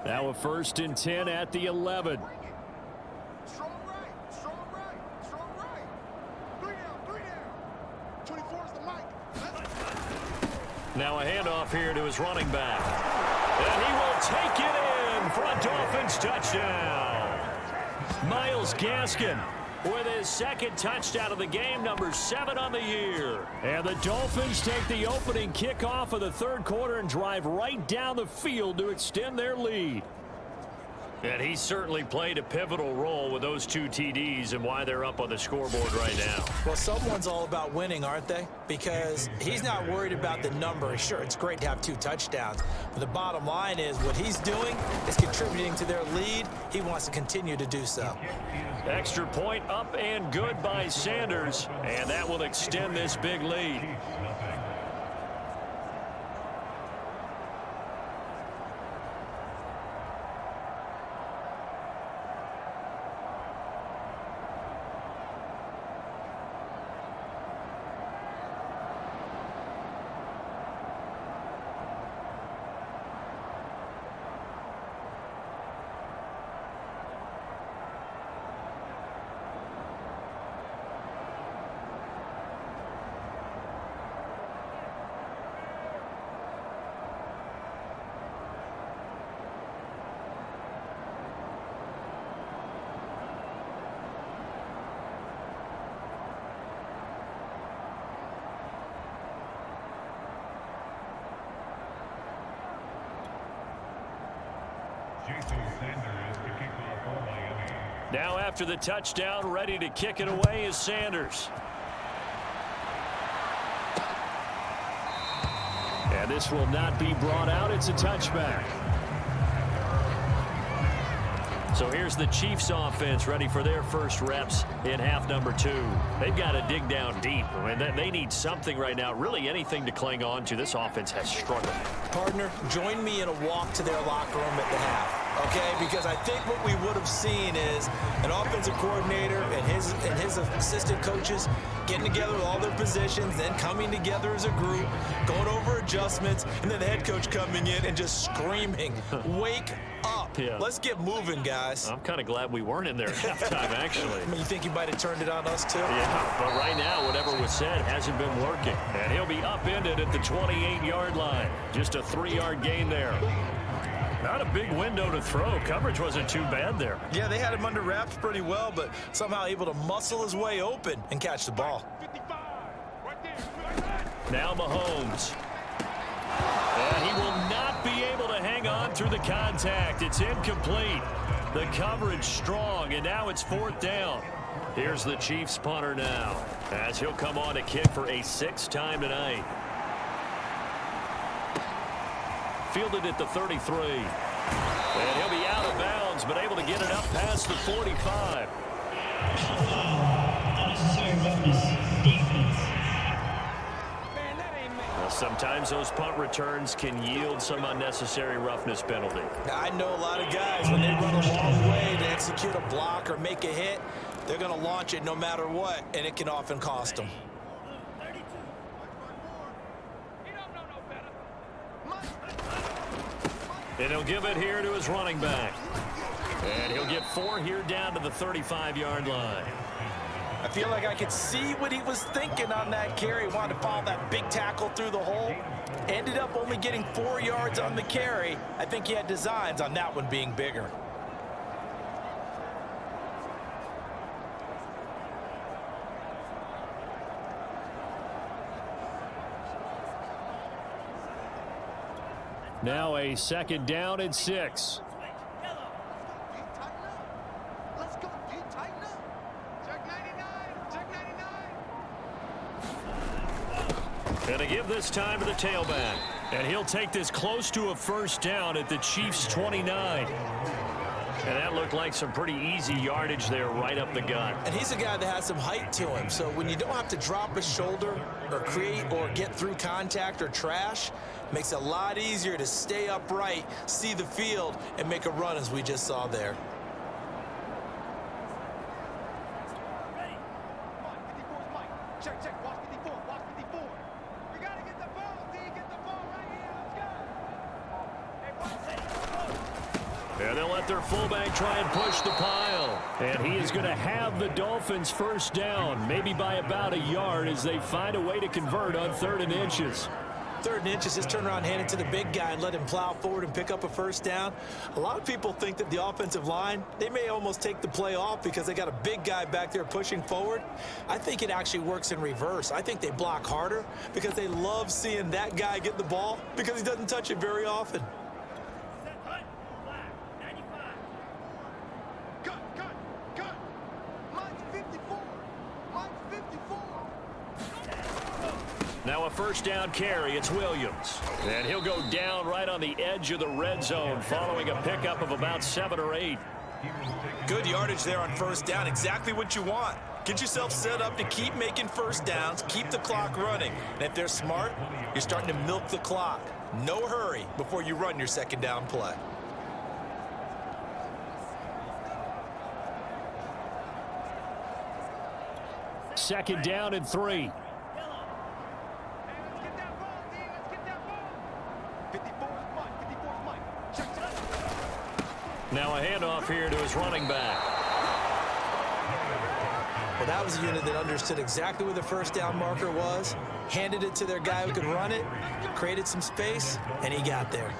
Now a 1st and 10 at the 11. Strong right. Strong right. Strong right. 3 down. 3 down. 24 is the mic. Now a handoff here to his running back. And he will take it in for a Dolphins touchdown. Myles Gaskin with his 2nd touchdown of the game, number 7 on the year. And the Dolphins take the opening kickoff of the 3rd quarter and drive right down the field to extend their lead. And he certainly played a pivotal role with those 2 TDs and why they're up on the scoreboard right now. Well, someone's all about winning, aren't they? Because he's not worried about the number. Sure, it's great to have 2 touchdowns. But the bottom line is what he's doing is contributing to their lead. He wants to continue to do so. Extra point up and good by Sanders. And that will extend this big lead. Now after the touchdown, ready to kick it away is Sanders. And this will not be brought out. It's a touchback. So here's the Chiefs offense ready for their first reps in half number 2. They've got to dig down deep. I mean, they need something right now, really anything to cling on to. This offense has struggled. Partner, join me in a walk to their locker room at the half, okay? Because I think what we would have seen is an offensive coordinator and his assistant coaches getting together with all their positions, then coming together as a group, going over adjustments, and then the head coach coming in and just screaming, wake up. Yeah. Let's get moving, guys. I'm kind of glad we weren't in there at halftime, actually. I mean, you think he might have turned it on us, too? Yeah, but right now, whatever was said hasn't been working. And he'll be upended at the 28-yard line. Just a 3-yard gain there. Not a big window to throw. Coverage wasn't too bad there. Yeah, they had him under wraps pretty well, but somehow able to muscle his way open and catch the ball. 55, right there. Now Mahomes. And he will not be able to hang on through the contact. It's incomplete. The coverage strong, and now it's 4th down. Here's the Chiefs punter now, as he'll come on to kick for a 6th time tonight. Fielded at the 33. And he'll be out of bounds, but able to get it up past the 45. Well, sometimes those punt returns can yield some unnecessary roughness penalty. Now, I know a lot of guys, when they run a long way to execute a block or make a hit, they're going to launch it no matter what, and it can often cost them. And he'll give it here to his running back. And he'll get 4 here down to the 35-yard line. I feel like I could see what he was thinking on that carry. Wanted to follow that big tackle through the hole. Ended up only getting 4 yards on the carry. I think he had designs on that one being bigger. Now a 2nd down and 6. Let's go, get tighten up. Check 99, check 99. And to give this time to the tailback. And he'll take this close to a 1st down at the Chiefs' 29. And that looked like some pretty easy yardage there right up the gut. And he's a guy that has some height to him. So when you don't have to drop a shoulder or create or get through contact or trash, makes it a lot easier to stay upright, see the field, and make a run as we just saw there. Ready. Come on, 54's Mike. Check, check, watch 54, watch 54. We got to get the ball, D, get the ball right here. Let's go. Hey, watch it. And they'll let their fullback try and push the pile. And he is going to have the Dolphins' 1st down, maybe by about a yard as they find a way to convert on 3rd and inches. 3rd and inches, just turn around, hand it to the big guy, and let him plow forward and pick up a 1st down. A lot of people think that the offensive line, they may almost take the play off because they got a big guy back there pushing forward. I think it actually works in reverse. I think they block harder because they love seeing that guy get the ball because he doesn't touch it very often. Cut. Mike's 54. Mike's 54. Now a 1st down carry. It's Williams. And he'll go down right on the edge of the red zone following a pickup of about 7 or 8. Good yardage there on 1st down. Exactly what you want. Get yourself set up to keep making 1st downs, keep the clock running. And if they're smart, you're starting to milk the clock. No hurry before you run your 2nd down play. Second down and 3. Let's get that ball, D. Let's get that ball. 54's Mike. 54's Mike. Check, check. Now a handoff here to his running back. Well, that was a unit that understood exactly where the 1st down marker was, handed it to their guy who could run it, created some space, and he got there.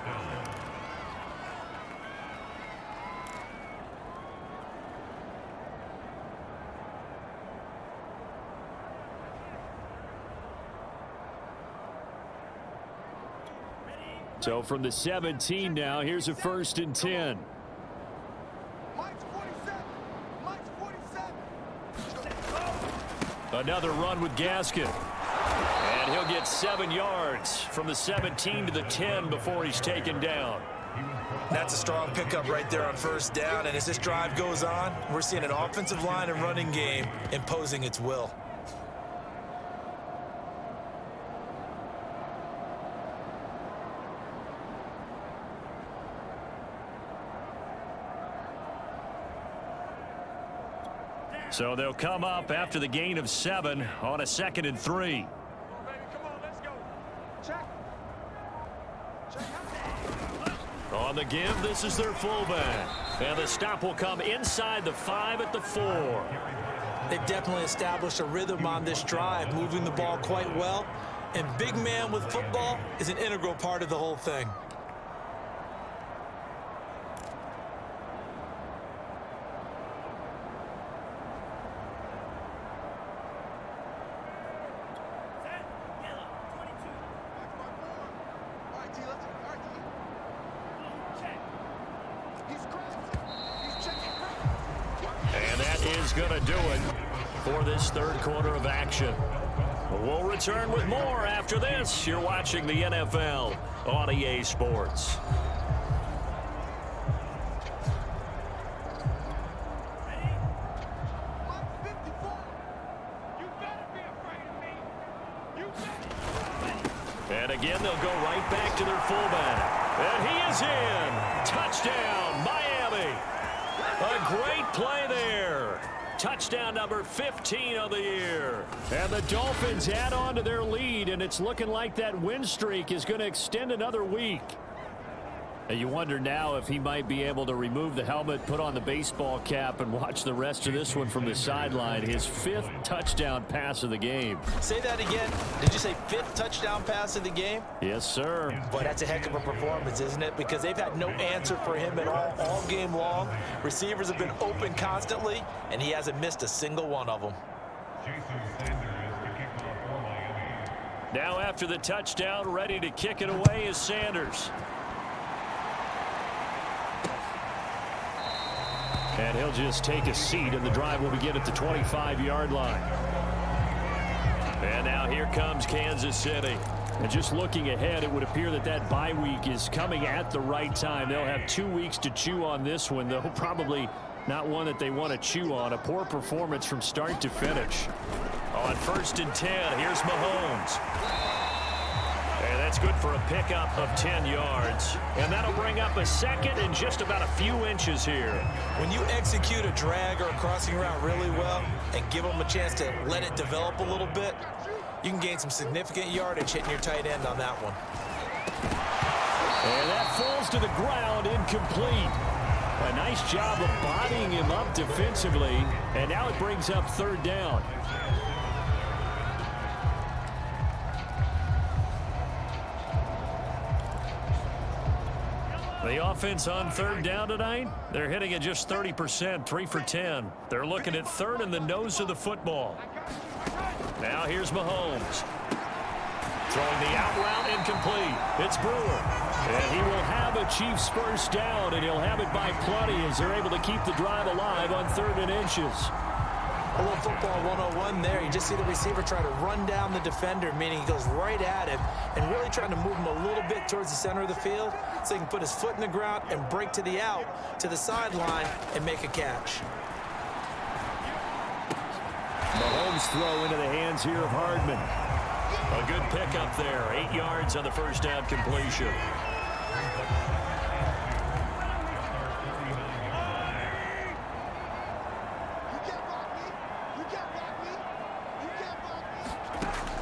So from the 17 now, here's a 1st and 10. Mike's 47. Mike's 47. Another run with Gaskin. And he'll get 7 yards from the 17 to the 10 before he's taken down. That's a strong pickup right there on first down, and as this drive goes on, we're seeing an offensive line and running game imposing its will. So they'll come up after the gain of 7 on a 2nd and 3. On the give, this is their fullback. And the stop will come inside the 5 at the 4. They've definitely established a rhythm on this drive, moving the ball quite well. And big man with football is an integral part of the whole thing. Going to do it for this third quarter of action. We'll return with more after this. You're watching the NFL on EA Sports. And again, they'll go right back to their fullback. And he is in. Touchdown, Miami. A great play there. Touchdown number 15 of the year. And the Dolphins add on to their lead, and it's looking like that win streak is going to extend another week. And you wonder now if he might be able to remove the helmet, put on the baseball cap, and watch the rest of this one from the sideline. His 5th touchdown pass of the game. Say that again. Did you say 5th touchdown pass of the game? Yes, sir. Boy, that's a heck of a performance, isn't it? Because they've had no answer for him at all game long. Receivers have been open constantly, and he hasn't missed a single one of them. Now after the touchdown, ready to kick it away is Sanders. And he'll just take a seat, and the drive will begin at the 25-yard line. And now here comes Kansas City. And just looking ahead, it would appear that that bye week is coming at the right time. They'll have 2 weeks to chew on this one, though probably not one that they want to chew on. A poor performance from start to finish. On 1st and 10, here's Mahomes. And that's good for a pickup of 10 yards. And that'll bring up a 2nd and just about a few inches here. When you execute a drag or a crossing route really well and give them a chance to let it develop a little bit, you can gain some significant yardage hitting your tight end on that one. And that falls to the ground, incomplete. A nice job of bodying him up defensively. And now it brings up 3rd down. The offense on 3rd down tonight, they're hitting at just 30%, 3 for 10. They're looking at 3rd in the nose of the football. Now here's Mahomes. Throwing the out route, incomplete. It's Brewer. And he will have a Chiefs 1st down, and he'll have it by plenty as they're able to keep the drive alive on 3rd and inches. A little football 101 there. You just see the receiver try to run down the defender, meaning he goes right at him and really trying to move him a little bit towards the center of the field so he can put his foot in the ground and break to the out, to the sideline, and make a catch. Mahomes throw into the hands here of Hardman. A good pickup there. 8 yards on the 1st down completion.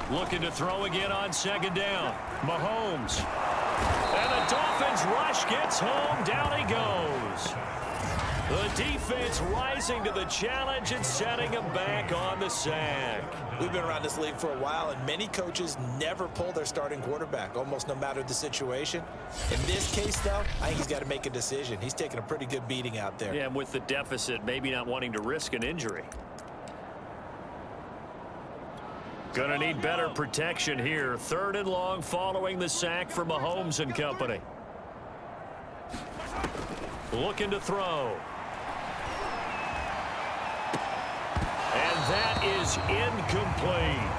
Looking to throw again on 2nd down. Mahomes. And the Dolphins rush gets home. Down he goes. The defense rising to the challenge and setting him back on the sack. We've been around this league for a while, and many coaches never pull their starting quarterback, almost no matter the situation. In this case, though, I think he's got to make a decision. He's taking a pretty good beating out there. Yeah, and with the deficit, maybe not wanting to risk an injury. Going to need better protection here. 3rd and long following the sack for Mahomes and company. Looking to throw. And that is incomplete.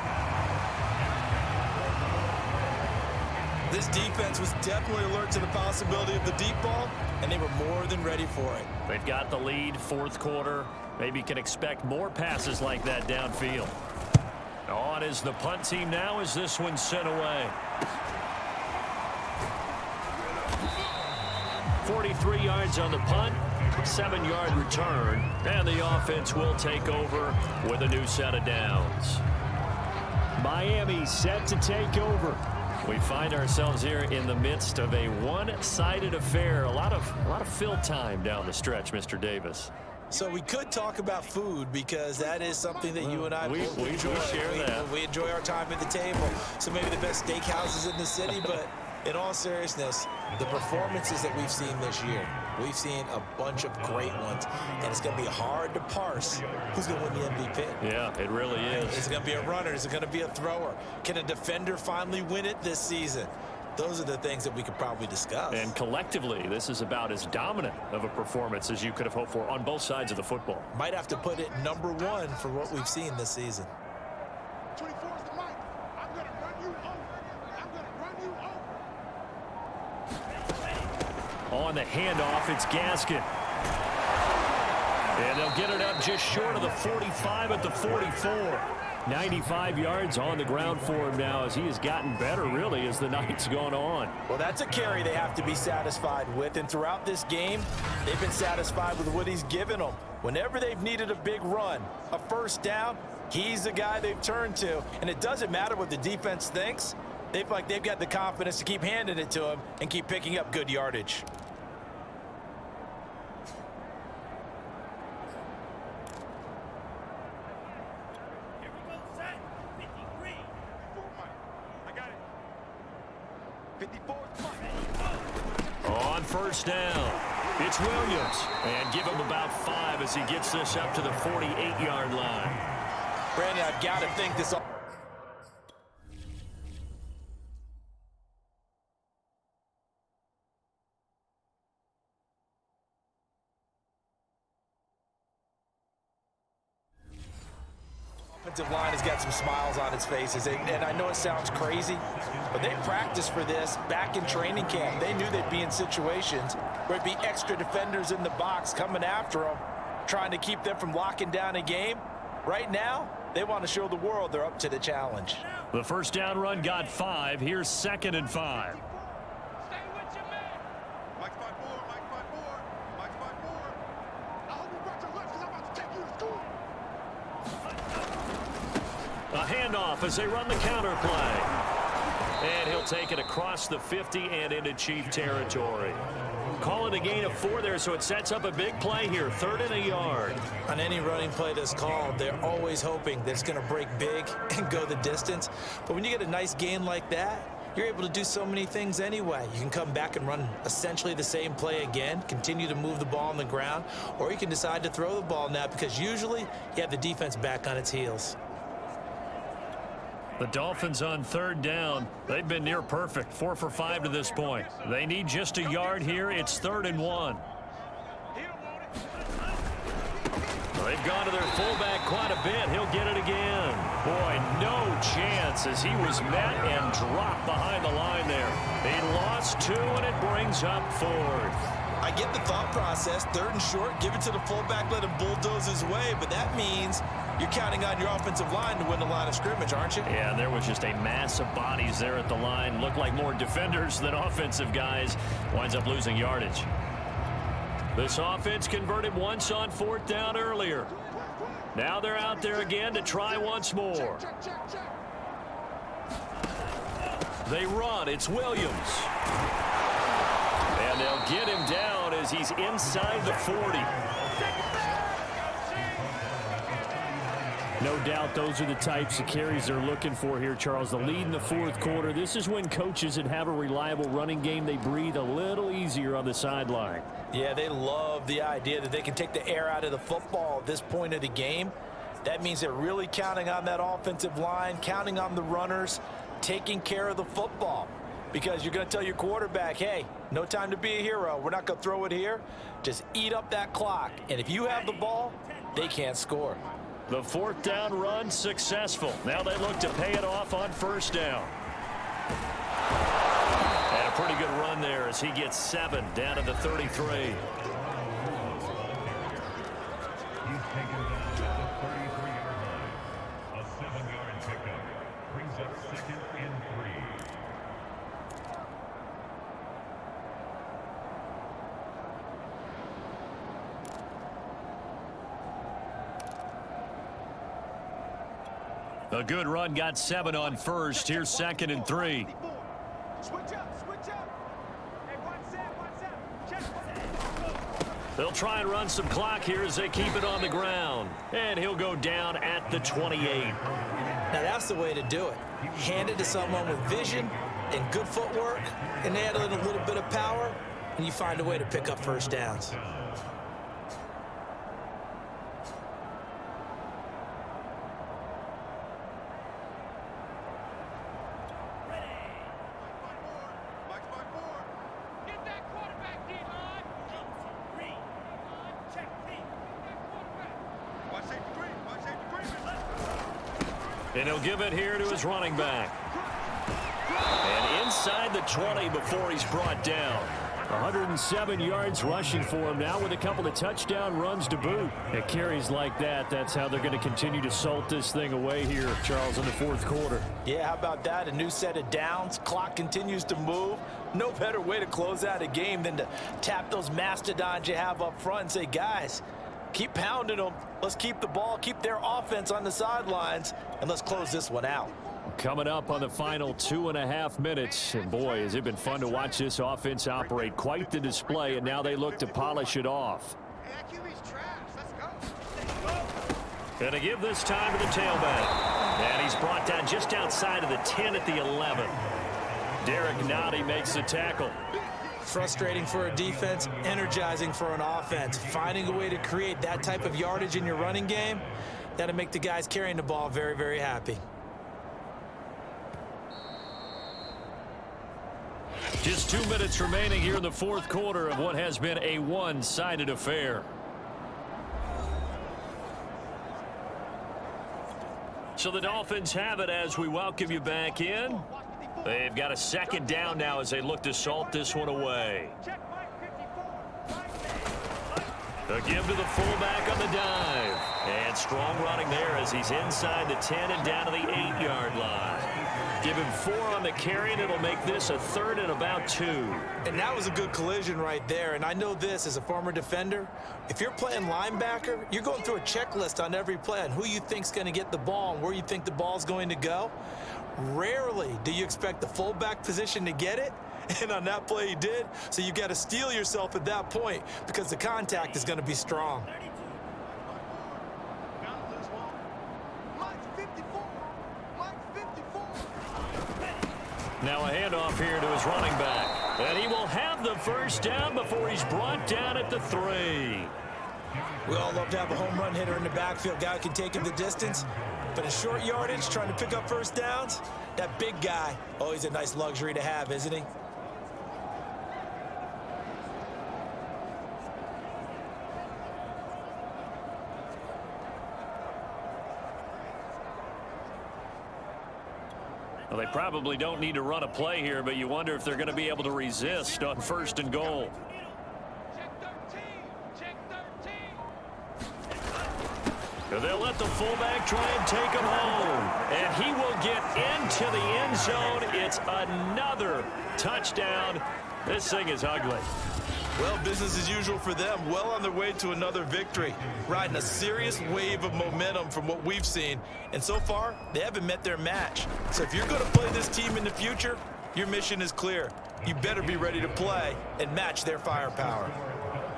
This defense was definitely alert to the possibility of the deep ball, and they were more than ready for it. They've got the lead, fourth quarter. Maybe you can expect more passes like that downfield. On is the punt team now as this one's sent away. 43 yards on the punt, 7-yard return, and the offense will take over with a new set of downs. Miami set to take over. We find ourselves here in the midst of a one-sided affair. A lot of fill time down the stretch, Mr. Davis. So we could talk about food because that is something that you and I we enjoy. share that. We enjoy our time at the table. So maybe the best steakhouses in the city, but in all seriousness, the performances that we've seen this year, we've seen a bunch of great ones, and it's going to be hard to parse who's going to win the MVP. Yeah, it really is. Is it going to be a runner? Is it going to be a thrower? Can a defender finally win it this season? Those are the things that we could probably discuss. And collectively, this is about as dominant of a performance as you could have hoped for on both sides of the football. Might have to put it number one for what we've seen this season. 24 is the mic. I'm going to run you over. I'm going to run you over. On the handoff, it's Gaskin. And they'll get it up just short of the 45 at the 44. 95 yards on the ground for him now as he has gotten better, really, as the night's gone on. Well, that's a carry they have to be satisfied with, and throughout this game, they've been satisfied with what he's given them. Whenever they've needed a big run, a first down, he's the guy they've turned to, and it doesn't matter what the defense thinks. They feel like they've got the confidence to keep handing it to him and keep picking up good yardage. On first down, it's Williams. And give him about 5 as he gets this up to the 48-yard line. Brandon, I've got to think this... offensive line has got some smiles on its faces, and I know it sounds crazy, but they practiced for this back in training camp. They knew they'd be in situations where it'd be extra defenders in the box coming after them, trying to keep them from locking down a game. Right now, they want to show the world they're up to the challenge. The first down run got 5. Here's 2nd and 5. Stay with your man. Mike's 5-4, Mike's 5-4, Mike's 5-4. I hope you brought your left because I'm about to take you to school. A handoff as they run the counter play. And he'll take it across the 50 and into Chief territory. Calling a gain of 4 there, so it sets up a big play here. 3rd and a yard. On any running play that's called, they're always hoping that it's going to break big and go the distance. But when you get a nice gain like that, you're able to do so many things anyway. You can come back and run essentially the same play again, continue to move the ball on the ground, or you can decide to throw the ball now because usually you have the defense back on its heels. The Dolphins on 3rd down. They've been near perfect, 4 for 5 to this point. They need just a yard here. It's 3rd and 1. They've gone to their fullback quite a bit. He'll get it again. Boy, no chance as he was met and dropped behind the line there. He lost 2, and it brings up 4th. I get the thought process, 3rd and short, give it to the fullback, let him bulldoze his way, but that means you're counting on your offensive line to win the line of scrimmage, aren't you? Yeah, there was just a mass of bodies there at the line. Looked like more defenders than offensive guys. Winds up losing yardage. This offense converted once on 4th down earlier. Now they're out there again to try once more. They run. It's Williams. And they'll get him down as he's inside the 40. No doubt those are the types of carries they're looking for here, Charles. The lead in the 4th quarter. This is when coaches that have a reliable running game, they breathe a little easier on the sideline. Yeah, they love the idea that they can take the air out of the football at this point of the game. That means they're really counting on that offensive line, counting on the runners, taking care of the football. Because you're going to tell your quarterback, hey, no time to be a hero. We're not going to throw it here. Just eat up that clock. And if you have the ball, they can't score. The 4th down run successful. Now they look to pay it off on 1st down. pretty good run there as he gets 7 down to the 33. He's taken down at the 33-yard line. A 7-yard pickup brings up 2nd and 3. A good run, got 7 on first. Here's 2nd and 3. Switch up, switch up. Hey, watch out, check. They'll try and run some clock here as they keep it on the ground. And he'll go down at the 28. Now that's the way to do it. Hand it to someone with vision and good footwork, and add in a little bit of power, and you find a way to pick up first downs. Get that quarterback, D-line. Check, D. Get that quarterback. Watch safety green. And he'll give it here to his running back. And inside the 20 before he's brought down. 107 yards rushing for him now with a couple of touchdown runs to boot. At carries like that, that's how they're going to continue to salt this thing away here, Charles, in the fourth quarter. Yeah, how about that? A new set of downs. Clock continues to move. No better way to close out a game than to tap those mastodons you have up front and say, guys, keep pounding them. Let's keep the ball, keep their offense on the sidelines, and let's close this one out. Coming up on the final 2.5 minutes. And boy, has it been fun to watch this offense operate. Quite the display, and now they look to polish it off. Hey, that QB's trash. Let's go. Going to give this time to the tailback. And he's brought down just outside of the 10 at the 11. Derek Noddy makes the tackle. Frustrating for a defense, energizing for an offense. Finding a way to create that type of yardage in your running game, that'll make the guys carrying the ball very, very happy. Just 2 minutes remaining here in the fourth quarter of what has been a one-sided affair. So the Dolphins have it as we welcome you back in. They've got a 2nd down now as they look to salt this one away. Check Mike 54. A give to the fullback on the dive. And strong running there as he's inside the 10 and down to the 8-yard line. Give him 4 on the carry, and it'll make this a 3rd and about 2. And that was a good collision right there. And I know this as a former defender. If you're playing linebacker, you're going through a checklist on every play on who you think's going to get the ball and where you think the ball's going to go. Rarely do you expect the fullback position to get it. And on that play he did. So you got to steel yourself at that point because the contact is going to be strong. Mike's 54. Mike's 54. Now a handoff here to his running back. And he will have the first down before he's brought down at the 3. We all love to have a home run hitter in the backfield. Guy who can take him the distance. But in short yardage, trying to pick up first downs, that big guy, oh, he's a nice luxury to have, isn't he? Well, they probably don't need to run a play here, but you wonder if they're going to be able to resist on 1st and goal. Check 13. Check 13. They'll let the fullback try and take him home. And he will get into the end zone. It's another touchdown. This thing is ugly. Well, business as usual for them. Well on their way to another victory. Riding a serious wave of momentum from what we've seen. And so far, they haven't met their match. So if you're going to play this team in the future, your mission is clear. You better be ready to play and match their firepower.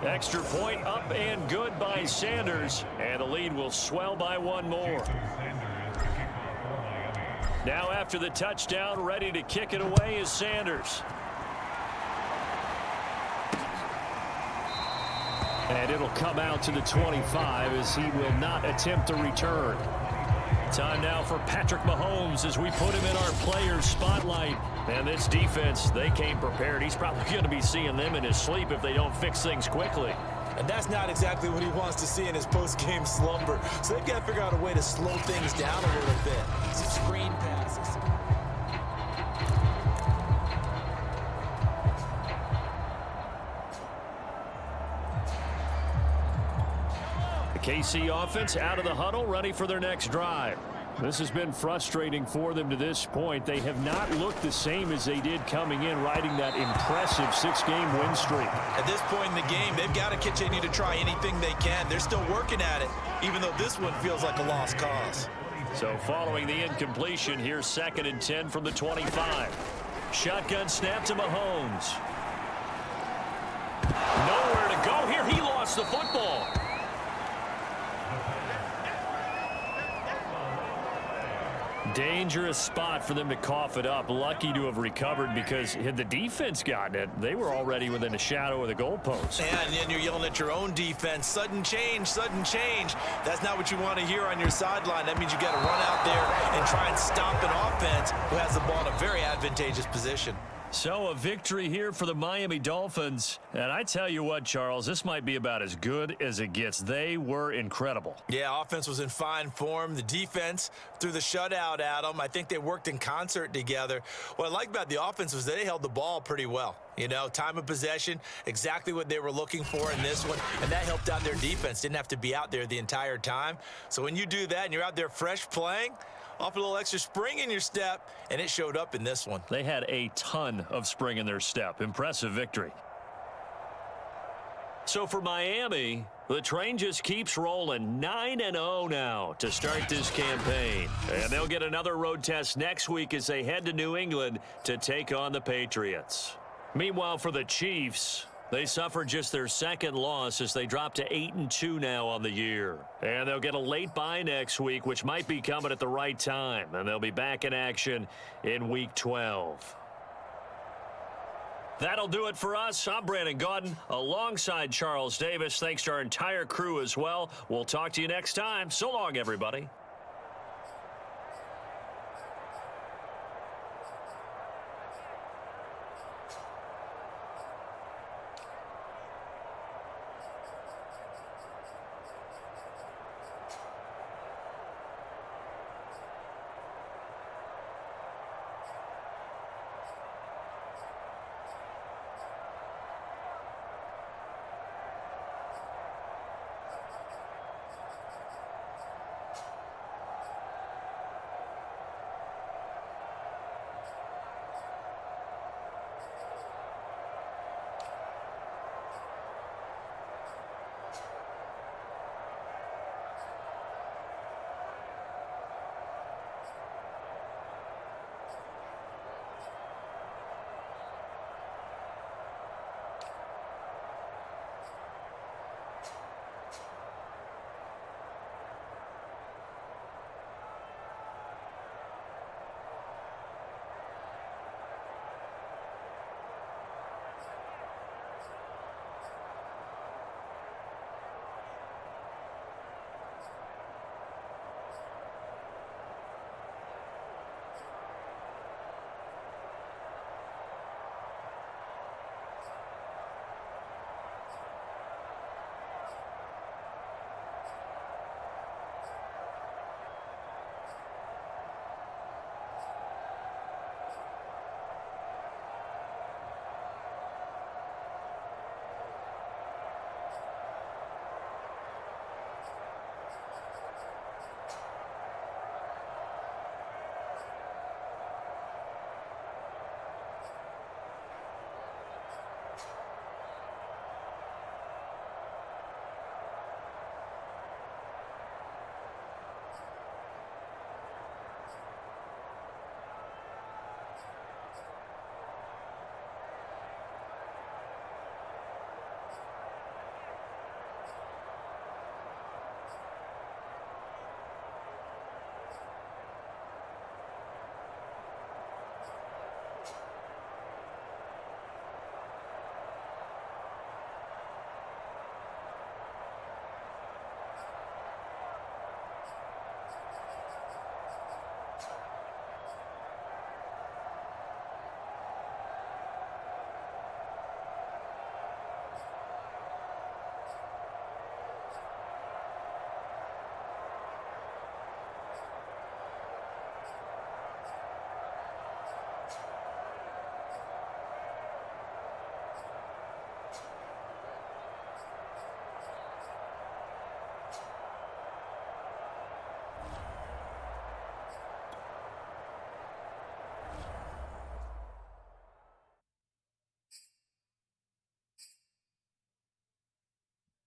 Extra point up and good by Sanders. And the lead will swell by 1 more. Now after the touchdown, ready to kick it away is Sanders. And it'll come out to the 25 as he will not attempt to return. Time now for Patrick Mahomes as we put him in our players spotlight. And this defense, they came prepared. He's probably going to be seeing them in his sleep if they don't fix things quickly. And that's not exactly what he wants to see in his post-game slumber. So they've got to figure out a way to slow things down a little bit. Some screen passes. KC offense out of the huddle, ready for their next drive. This has been frustrating for them to this point. They have not looked the same as they did coming in, riding that impressive 6-game win streak. At this point in the game, they've got to continue to try anything they can. They're still working at it, even though this one feels like a lost cause. So following the incompletion, here's 2nd and 10 from the 25. Shotgun snap to Mahomes. Nowhere to go here. He lost the football. Dangerous spot for them to cough it up. Lucky to have recovered, because had the defense gotten it, they were already within a shadow of the goalpost. And then you're yelling at your own defense. Sudden change, sudden change. That's not what you want to hear on your sideline. That means you got to run out there and try and stop an offense who has the ball in a very advantageous position. So a victory here for the Miami Dolphins. And I tell you what, Charles, this might be about as good as it gets. They were incredible. Yeah, offense was in fine form. The defense threw the shutout at them. I think they worked in concert together. What I like about the offense was they held the ball pretty well. You know, time of possession, exactly what they were looking for in this one. And that helped out their defense. Didn't have to be out there the entire time. So when you do that and you're out there fresh playing, off a little extra spring in your step, and it showed up in this one. They had a ton of spring in their step. Impressive victory. So for Miami, the train just keeps rolling. 9-0 now to start this campaign. And they'll get another road test next week as they head to New England to take on the Patriots. Meanwhile, for the Chiefs, they suffered just their 2nd loss as they drop to 8-2 now on the year. And they'll get a late bye next week, which might be coming at the right time. And they'll be back in action in Week 12. That'll do it for us. I'm Brandon Gaudin alongside Charles Davis. Thanks to our entire crew as well. We'll talk to you next time. So long, everybody.